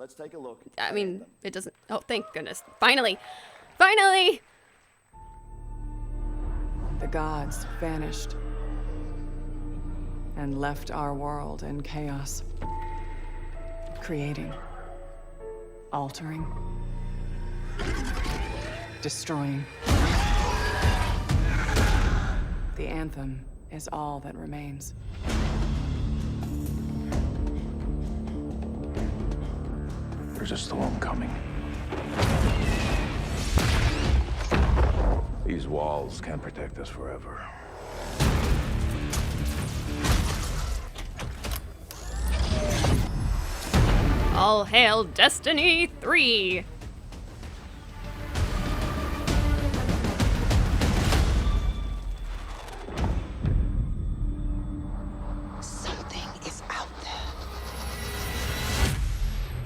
I mean, it doesn't, oh, thank goodness. Finally! Finally! The gods vanished and left our world in chaos, creating, altering, destroying. The Anthem is all that remains. There's a storm coming. These walls can't protect us forever. All hail Destiny 3! Something is out there.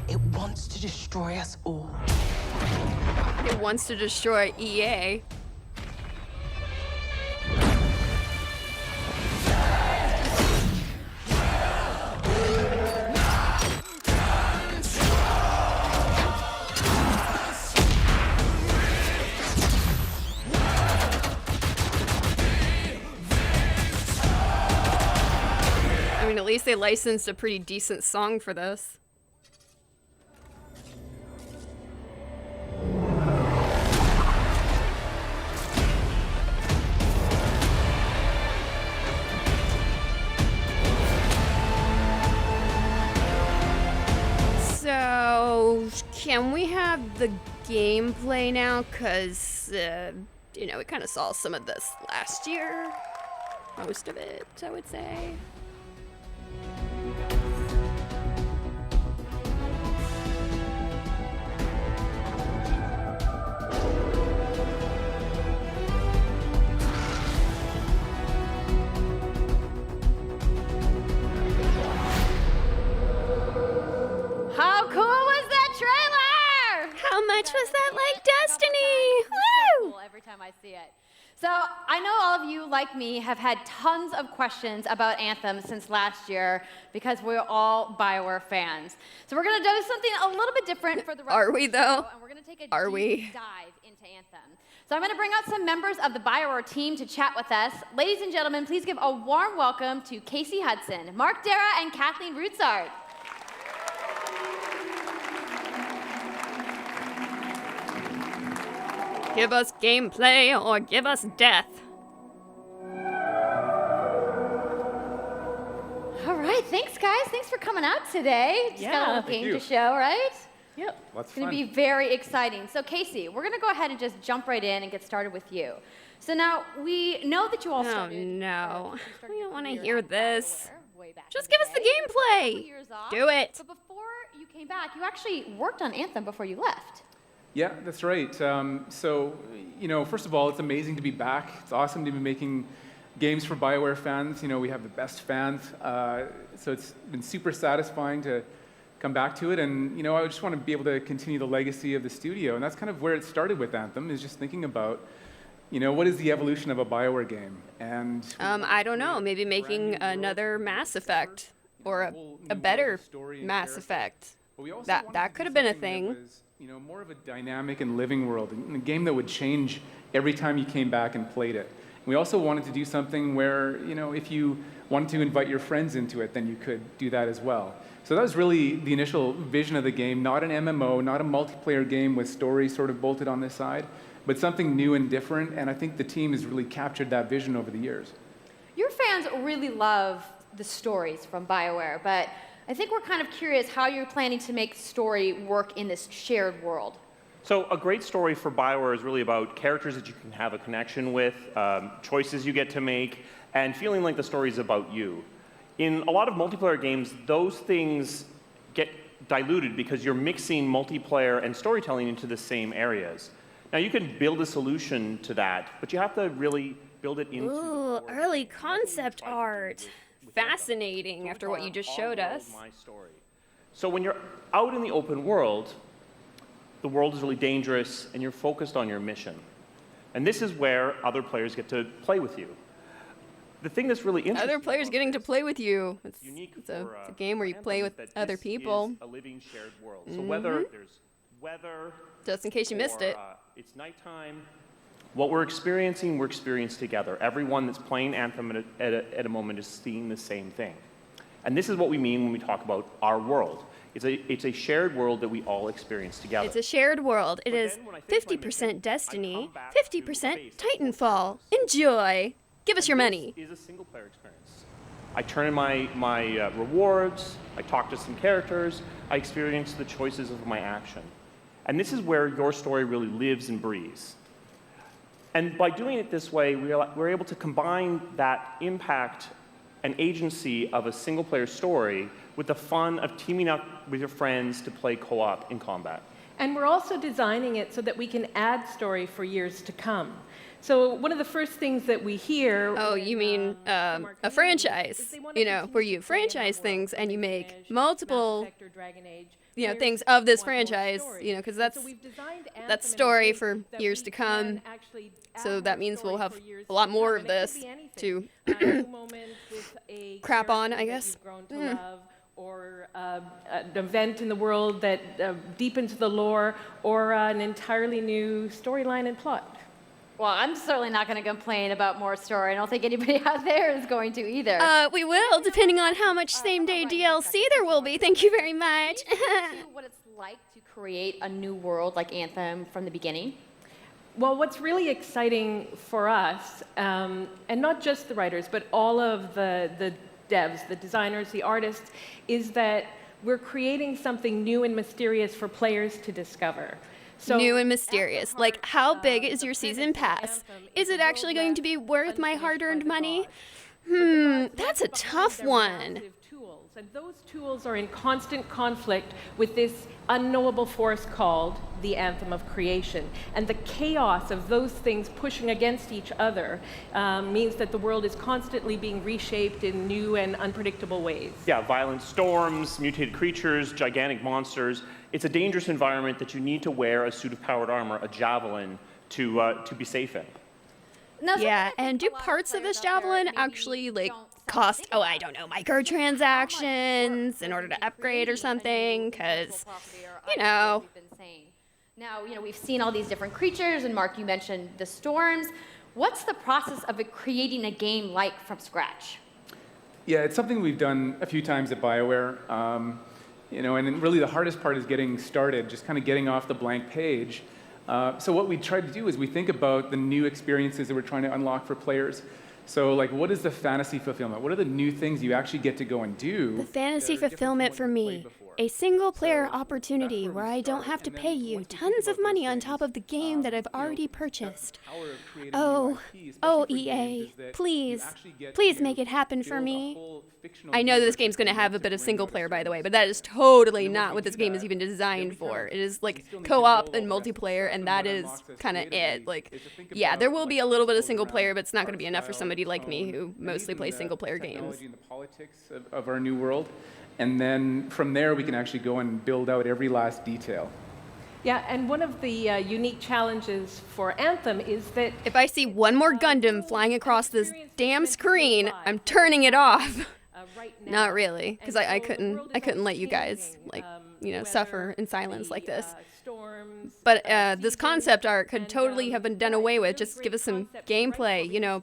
It wants to destroy us all. It wants to destroy EA. I mean, at least they licensed a pretty decent song for this. So, can we have the gameplay now? Because, you know, we kind of saw some of this last year. Most of it, I would say. How cool was that trailer? How much was that like Destiny? Woo! Cool every time I see it. So I know all of you, like me, have had tons of questions about Anthem since last year because we're all BioWare fans. So we're going to do something a little bit different for the rest Are of we the though? show, and we're going to take a deep dive into Anthem. So I'm going to bring out some members of the BioWare team to chat with us. Ladies and gentlemen, please give a warm welcome to Casey Hudson, Mark Dara, and Kathleen Rutzart. Give us gameplay or give us death. All right, thanks guys. Thanks for coming out today. Just got a little game to show, right? Yep. It's going to be very exciting. So Casey, we're going to go ahead and just jump right in and get started with you. So now we know that you all started. Oh no, we don't want to hear this. Just in give us the the day, gameplay. 2 years off. Do it. But before you came back, you actually worked on Anthem before you left. Yeah, that's right. So, you know, first of all, it's amazing to be back. It's awesome to be making games for BioWare fans. You know, we have the best fans. So it's been super satisfying to come back to it. And, you know, I just want to be able to continue the legacy of the studio. And that's kind of where it started with Anthem, is just thinking about, you know, what is the evolution of a BioWare game? And I don't know, maybe making another Mass Effect or a better Mass Effect. That could have been a thing. You know, more of a dynamic and living world, a game that would change every time you came back and played it. We also wanted to do something where, you know, if you wanted to invite your friends into it, then you could do that as well. So that was really the initial vision of the game, not an MMO, not a multiplayer game with story sort of bolted on this side, but something new and different, and I think the team has really captured that vision over the years. Your fans really love the stories from BioWare, but I think we're kind of curious how you're planning to make story work in this shared world. So a great story for BioWare is really about characters that you can have a connection with, choices you get to make, and feeling like the story is about you. In a lot of multiplayer games, those things get diluted because you're mixing multiplayer and storytelling into the same areas. Now you can build a solution to that, but you have to really build it into Ooh, early concept art. Fascinating after what you just showed us. So when you're out in the open world, the world is really dangerous and you're focused on your mission. And this is where other players get to play with you. The thing that's really interesting. Other players getting to play with you. It's a game where you play with other people. A living shared world. So whether there's weather, just in case you missed it, it's nighttime. What we're experiencing together. Everyone that's playing Anthem at a moment is seeing the same thing. And this is what we mean when we talk about our world. It's a shared world that we all experience together. It's a shared world. It is 50% Destiny, 50% Titanfall. Enjoy. Give us your money. This is a single-player experience. I turn in my rewards, I talk to some characters, I experience the choices of my action. And this is where your story really lives and breathes. And by doing it this way, we're able to combine that impact and agency of a single-player story with the fun of teaming up with your friends to play co-op in combat. And we're also designing it so that we can add story for years to come. So one of the first things that we hear... Oh, you mean a franchise, you know, where you franchise things and you make multiple, you know, things of this franchise, you know, because that's story for years to come. So that means we'll have a lot more of this to crap on, I guess. Or an event in the world that deepens the lore, or an entirely new storyline and plot. Well, I'm certainly not going to complain about more story. I don't think anybody out there is going to either. We will, depending on how much same-day DLC there will be. Thank you very much. What it's like to create a new world like Anthem from the beginning? Well, what's really exciting for us, and not just the writers, but all of the devs, the designers, the artists, is that we're creating something new and mysterious for players to discover. So new and mysterious. Like, how big is your season pass? Is it actually going to be worth my hard-earned money? That's a tough one. And those tools are in constant conflict with this unknowable force called the Anthem of Creation. And the chaos of those things pushing against each other means that the world is constantly being reshaped in new and unpredictable ways. Yeah, violent storms, mutated creatures, gigantic monsters. It's a dangerous environment that you need to wear a suit of powered armor, a javelin, to be safe in. Yeah, and do parts of this javelin actually, like, cost, oh, I don't know, microtransactions in order to upgrade or something? Because, you know. Now, you know, we've seen all these different creatures, and Mark, you mentioned the storms. What's the process of creating a game like from scratch? Yeah, it's something we've done a few times at BioWare. You know, and really the hardest part is getting started, just kind of getting off the blank page. So what we try to do is we think about the new experiences that we're trying to unlock for players. So, like, what is the fantasy fulfillment? What are the new things you actually get to go and do? The fantasy fulfillment for me. A single-player opportunity where I don't have to pay you tons of money on top of the game that I've already purchased. Oh, EA, please make it happen for me. I know this game's going to have a bit of single-player, by the way, but that is totally not what this game is even designed for. It is, like, co-op and multiplayer, and that is kind of it. Like, yeah, there will be a little bit of single-player, but it's not going to be enough for somebody like me who mostly plays single-player games. And the politics of our new world. And then from there, we can actually go and build out every last detail. Yeah, and one of the unique challenges for Anthem is that... If I see one more Gundam flying across this damn screen, I'm turning it off. Not really, because I couldn't let you guys, like, you know, suffer in silence like this. But this concept art could totally have been done away with. Just give us some gameplay, you know,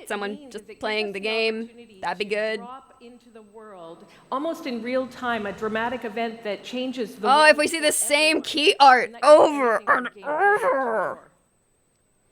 someone just playing the game. That'd be good. Into the world, almost in real time, a dramatic event that changes the if we see the same key art over and over.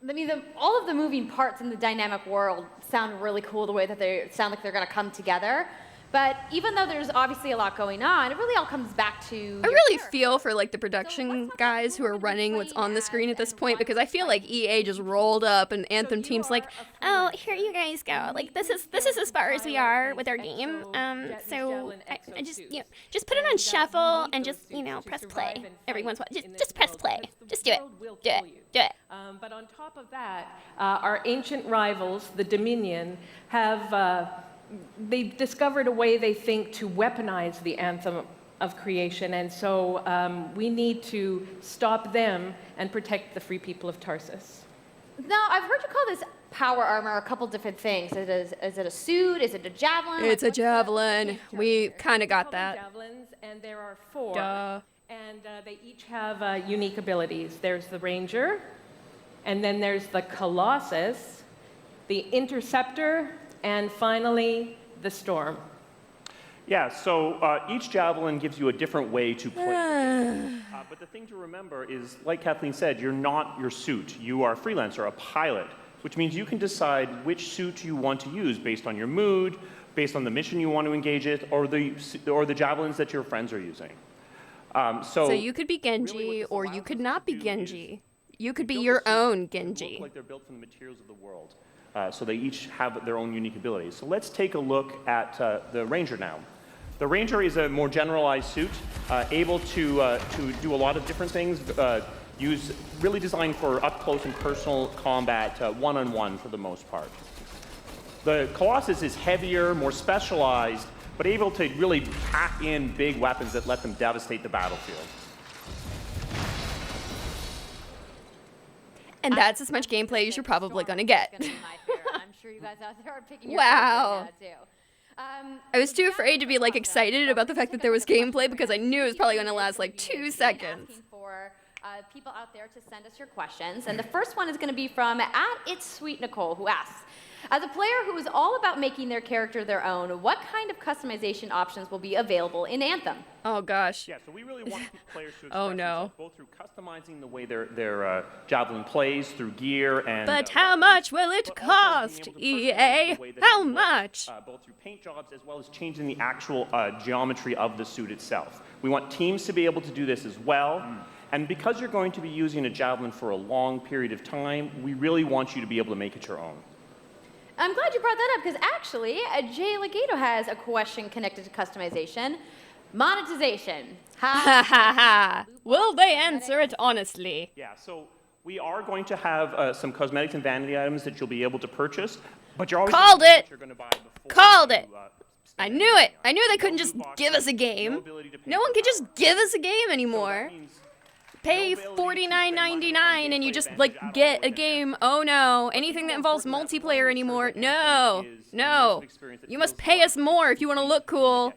I mean, all of the moving parts in the dynamic world sound really cool, the way that they sound like they're going to come together. But even though there's obviously a lot going on, it really all comes back to... I really feel for, like, the production guys who are running what's on the screen at this point, because I feel like EA just rolled up and Anthem team's like, oh, here you guys go. Like, this is as far as we are with our game. So I just, you know, just put it on shuffle and just, you know, press play every once in a while. Just press play. Just do it. Do it. But on top of that, our ancient rivals, the Dominion, have... they've discovered a way, they think, to weaponize the Anthem of Creation, and so we need to stop them and protect the free people of Tarsus. Now, I've heard you call this power armor a couple different things. Is it a suit? Is it a javelin? It's a javelin. We kind of got that. Javelins, and there are 4. Duh. And they each have unique abilities. There's the Ranger, and then there's the Colossus, the Interceptor, and finally, the Storm. Yeah, so each javelin gives you a different way to play. But the thing to remember is, like Kathleen said, you're not your suit. You are a freelancer, a pilot, which means you can decide which suit you want to use based on your mood, based on the mission you want to engage in, or the javelins that your friends are using. So you could be Genji, or you could not be Genji. You could be your own Genji. Look like they're built from the materials of the world. So they each have their own unique abilities. So let's take a look at the Ranger now. The Ranger is a more generalized suit, able to do a lot of different things, really designed for up-close and personal combat, one-on-one for the most part. The Colossus is heavier, more specialized, but able to really pack in big weapons that let them devastate the battlefield. And that's as much gameplay as you're probably going to get. I'm sure you guys out there are picking your Wow. favorites right now, too. I was too afraid to be like excited about the fact that there was gameplay because I knew it was probably going to last like 2 seconds. For people out there to send us your questions. And the first one is going to be from @It'sSweetNicole, who asks, as a player who is all about making their character their own, what kind of customization options will be available in Anthem? Oh gosh. Yeah, so we really want players to Oh, express no. themselves both through customizing the way their javelin plays, through gear and. But how much will it cost, EA? How much? Both through paint jobs as well as changing the actual geometry of the suit itself. We want teams to be able to do this as well. And because you're going to be using a javelin for a long period of time, we really want you to be able to make it your own. I'm glad you brought that up because actually, Jay Legato has a question connected to customization. Monetization. Ha ha ha. Will they answer it honestly? Yeah, so we are going to have some cosmetics and vanity items that you'll be able to purchase, but you're always Called gonna know it. what you're gonna buy before Called you, it. I knew it. I knew they couldn't just give us a game. No one can just give us a game anymore. Pay $49.99 and you just like get a game. Oh no, anything that involves multiplayer anymore. No, no. You must pay us more if you want to look cool.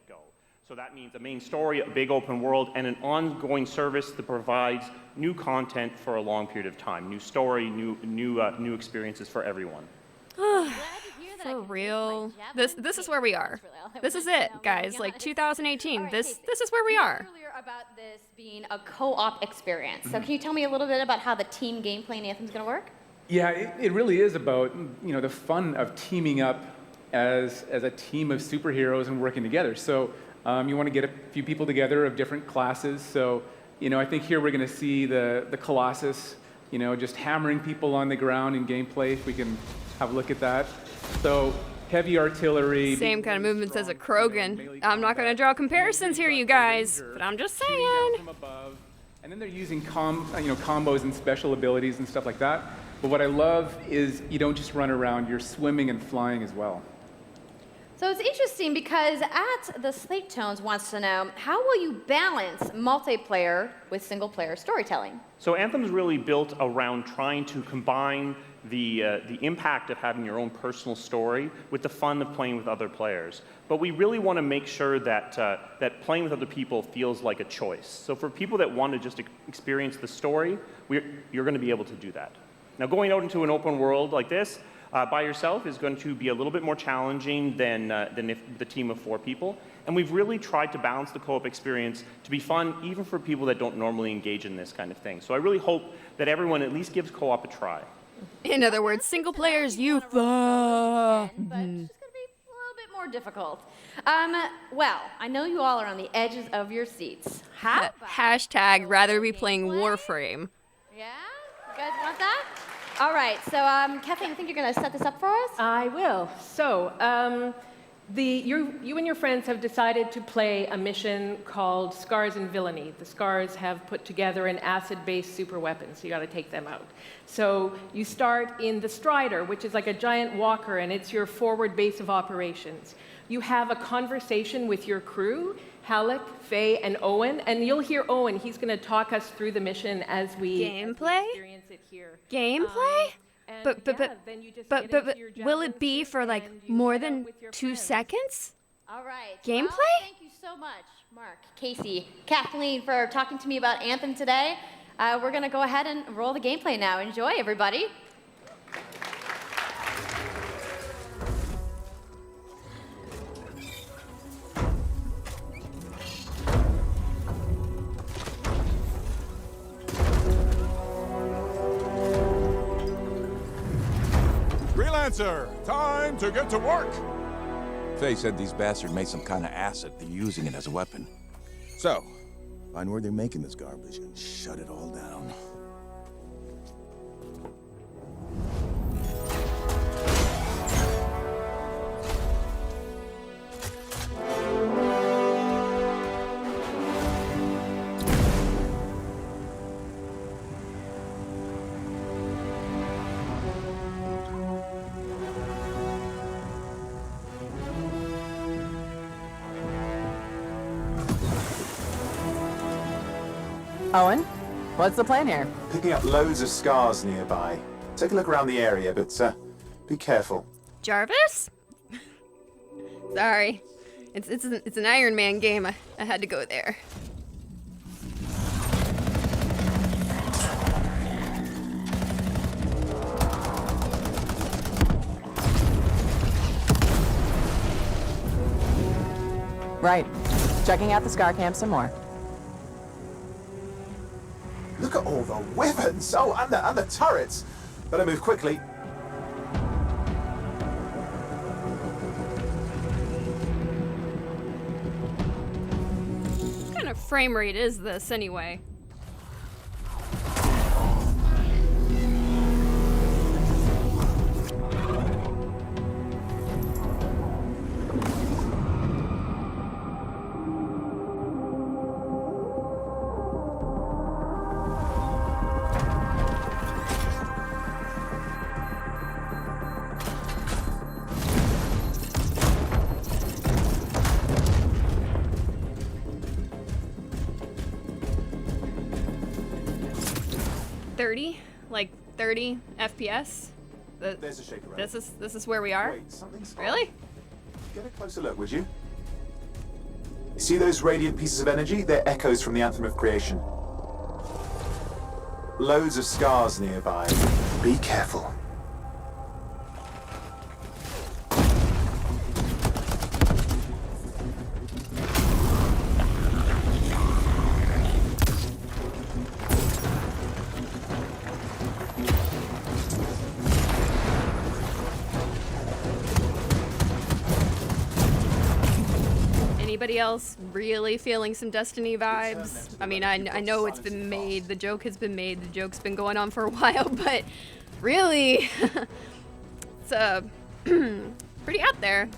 So that means a main story, a big open world, and an ongoing service that provides new content for a long period of time. New story, new experiences for everyone. For real. This is where we are. This is it, guys. Like 2018. This is where we are. Earlier about this being a co-op experience. So can you tell me a little bit about how the team gameplay in Anthem is going to work? Yeah, it really is about the fun of teaming up as a team of superheroes and working together. So you want to get a few people together of different classes. So I think here we're going to see the Colossus, just hammering people on the ground in gameplay. If we can have a look at that. So heavy artillery. Same kind of movements as a Krogan. I'm not going to draw comparisons here, you guys, but I'm just saying. From above. And then they're using combos and special abilities and stuff like that. But what I love is you don't just run around, you're swimming and flying as well. So it's interesting because the Slate Tones wants to know, how will you balance multiplayer with single-player storytelling? So Anthem's really built around trying to combine the impact of having your own personal story with the fun of playing with other players. But we really want to make sure that that playing with other people feels like a choice. So for people that want to just experience the story, you're going to be able to do that. Now going out into an open world like this, by yourself is going to be a little bit more challenging than if the team of 4 people. And we've really tried to balance the co-op experience to be fun even for people that don't normally engage in this kind of thing. So I really hope that everyone at least gives co-op a try. In other words, single players, you fuck. But it's just going to be a little bit more difficult. Well, I know you all are on the edges of your seats. Hashtag rather be playing Warframe. Yeah? You guys want that? All right, so Kathleen, I think you're going to set this up for us? I will. So, you and your friends have decided to play a mission called Scars and Villainy. The Scars have put together an acid-based super weapon, so you got to take them out. So you start in the Strider, which is like a giant walker, and it's your forward base of operations. You have a conversation with your crew, Halleck, Faye, and Owen, and you'll hear Owen. He's going to talk us through the mission as we experience it here. Gameplay? But will it be for like more than 2 seconds? All right. Gameplay? Well, thank you so much, Mark, Casey, Kathleen, for talking to me about Anthem today. We're going to go ahead and roll the gameplay now. Enjoy, everybody. Freelancer, time to get to work! Faye said these bastards made some kind of acid. They're using it as a weapon. So, find where they're making this garbage and shut it all down. Owen, what's the plan here? Picking up loads of scars nearby. Take a look around the area, but be careful. Jarvis? Sorry. It's an Iron Man game. I had to go there. Right. Checking out the Scar Camp some more. Look at all the weapons! Oh, and the turrets! Better move quickly. What kind of frame rate is this, anyway? Like 30 FPS? There's a shaker around. This is where we are? Wait, something's Really? Get a closer look, would you? See those radiant pieces of energy? They're echoes from the Anthem of Creation. Loads of scars nearby. Be careful. Anybody else really feeling some Destiny vibes? I mean, I know it's been made, the joke has been made, the joke's been going on for a while, but really, it's pretty out there.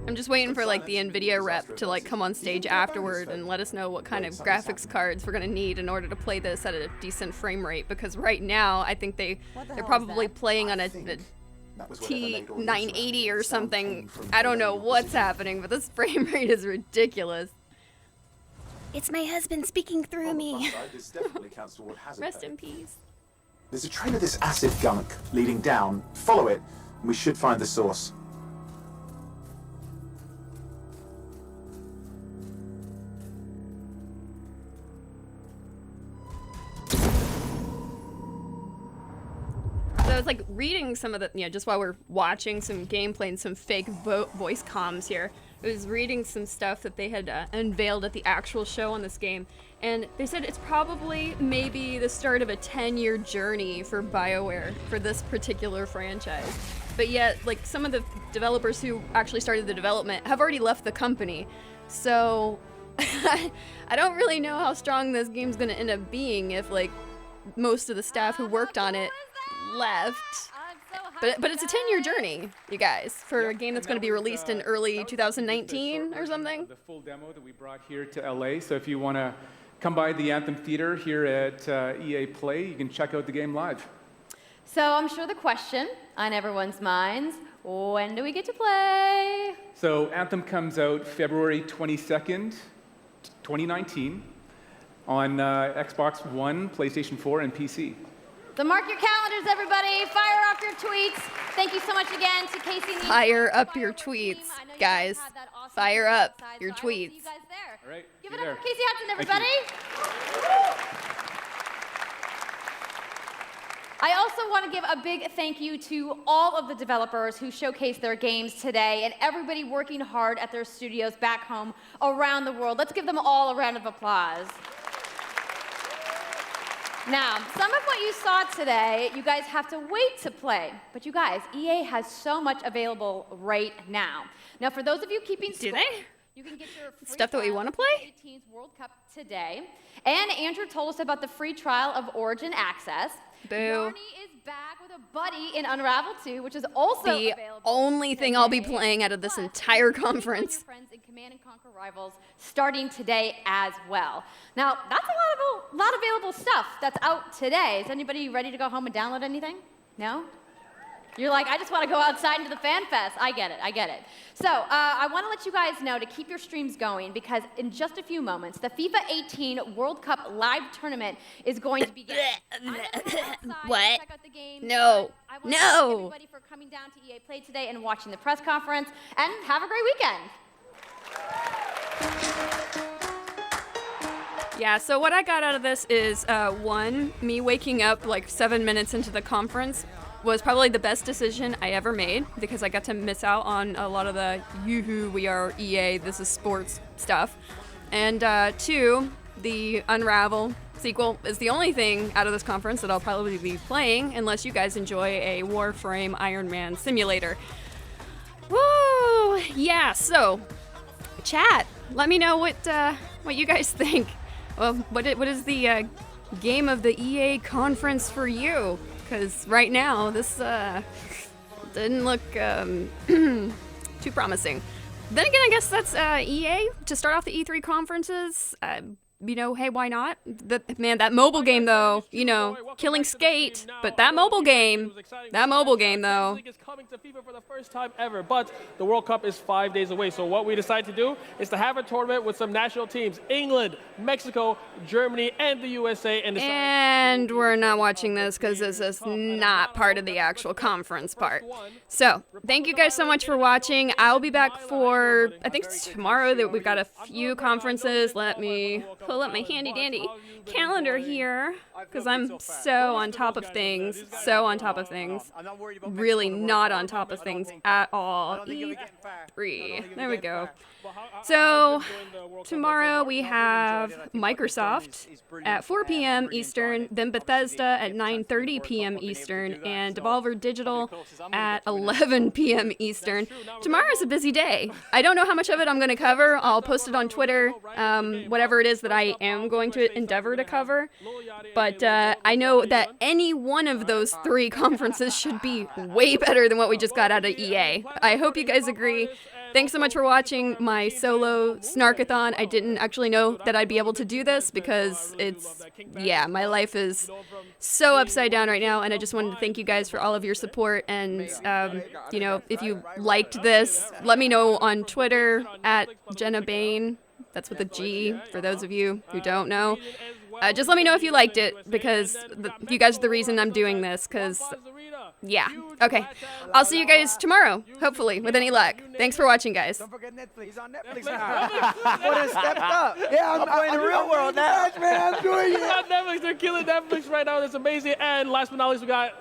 I'm just waiting for like the NVIDIA rep to like come on stage afterward and let us know what kind of graphics cards we're gonna need in order to play this at a decent frame rate, because right now I think they're probably playing on a T980 or something. I don't know what's happening, but this frame rate is ridiculous. It's my husband speaking through me. Rest in peace. There's a trail of this acid gunk leading down. Follow it, and we should find the source. So I was like reading some of the, just while we're watching some gameplay and some fake voice comms here, I was reading some stuff that they had unveiled at the actual show on this game, and they said it's probably maybe the start of a 10-year journey for BioWare for this particular franchise. But yet, like, some of the developers who actually started the development have already left the company, so I don't really know how strong this game's gonna end up being if, like, most of the staff who worked on it left. But it's a 10-year journey, you guys, for a game that's going to be released in early 2019 or something. The full demo that we brought here to LA. So if you want to come by the Anthem Theater here at EA Play, you can check out the game live. So I'm sure the question on everyone's minds, when do we get to play? So Anthem comes out February 22nd, 2019 on Xbox One, PlayStation 4, and PC. So mark your calendars, everybody. Fire off your tweets. Thank you so much again to Casey. Fire up your tweets, guys. Fire up your tweets. You guys there. All right. Give it up for Casey Hudson, everybody. I also want to give a big thank you to all of the developers who showcased their games today and everybody working hard at their studios back home around the world. Let's give them all a round of applause. Now, some of what you saw today, you guys have to wait to play. But you guys, EA has so much available right now. Now, for those of you keeping score, you can get your free stuff that we want to play? 18's World Cup today. And Andrew told us about the free trial of Origin Access. Boo. Yarny is back with a buddy in Unravel 2, which is also the available only thing I'll be playing out of this entire conference. Your friends in Command & Conquer Rivals starting today as well. Now, that's a lot of available stuff that's out today. Is anybody ready to go home and download anything? No? You're like, I just want to go outside into the fan fest. I get it. So I want to let you guys know to keep your streams going because in just a few moments, the FIFA 18 World Cup live tournament is going to begin. What? Check out the game, No. I want to thank everybody for coming down to EA Play today and watching the press conference, and have a great weekend. Yeah, so what I got out of this is, one, me waking up like 7 minutes into the conference was probably the best decision I ever made because I got to miss out on a lot of the yoo-hoo, we are EA, this is sports stuff. And two, the Unravel sequel is the only thing out of this conference that I'll probably be playing unless you guys enjoy a Warframe Iron Man simulator. Woo! Yeah, so, chat, let me know what you guys think. Well, what is the game of the EA conference for you? Because right now, this didn't look too promising. Then again, I guess that's EA to start off the E3 conferences. Hey, why not? That mobile game, though, killing Skate, but that mobile game, though. Is coming to FIFA for the first time ever, but the World Cup is 5 days away. So what we decided to do is to have a tournament with some national teams: England, Mexico, Germany, and the USA. And we're not watching this because this is not part of the actual conference part. So thank you guys so much for watching. I'll be back for, I think it's tomorrow that we've got a few conferences. Let me pull up my handy dandy calendar here because I'm so on top of things. Really not on top of things at all. E3. There we go. So tomorrow we have Microsoft at 4 p.m. Eastern, then Bethesda at 9:30 p.m. Eastern, and Devolver Digital at 11 p.m. Eastern. Tomorrow's a busy day. I don't know how much of it I'm going to cover. I'll post it on Twitter, whatever it is that I am going to endeavor to cover. But I know that any one of those three conferences should be way better than what we just got out of EA. I hope you guys agree. Thanks so much for watching my solo Snarkathon. I didn't actually know that I'd be able to do this because my life is so upside down right now, and I just wanted to thank you guys for all of your support. And, if you liked this, let me know on Twitter at Genna Bain. That's with a G, for those of you who don't know. Just let me know if you liked it, because you guys are the reason I'm doing this, because... yeah. Okay. I'll see you guys tomorrow, hopefully, with any luck. Thanks for watching, guys. Don't forget Netflix. He's on Netflix now. What has stepped up? Yeah, I'm playing the real world now. Man, I'm doing it. Netflix. They're killing Netflix right now. That's amazing. And last but not least, we got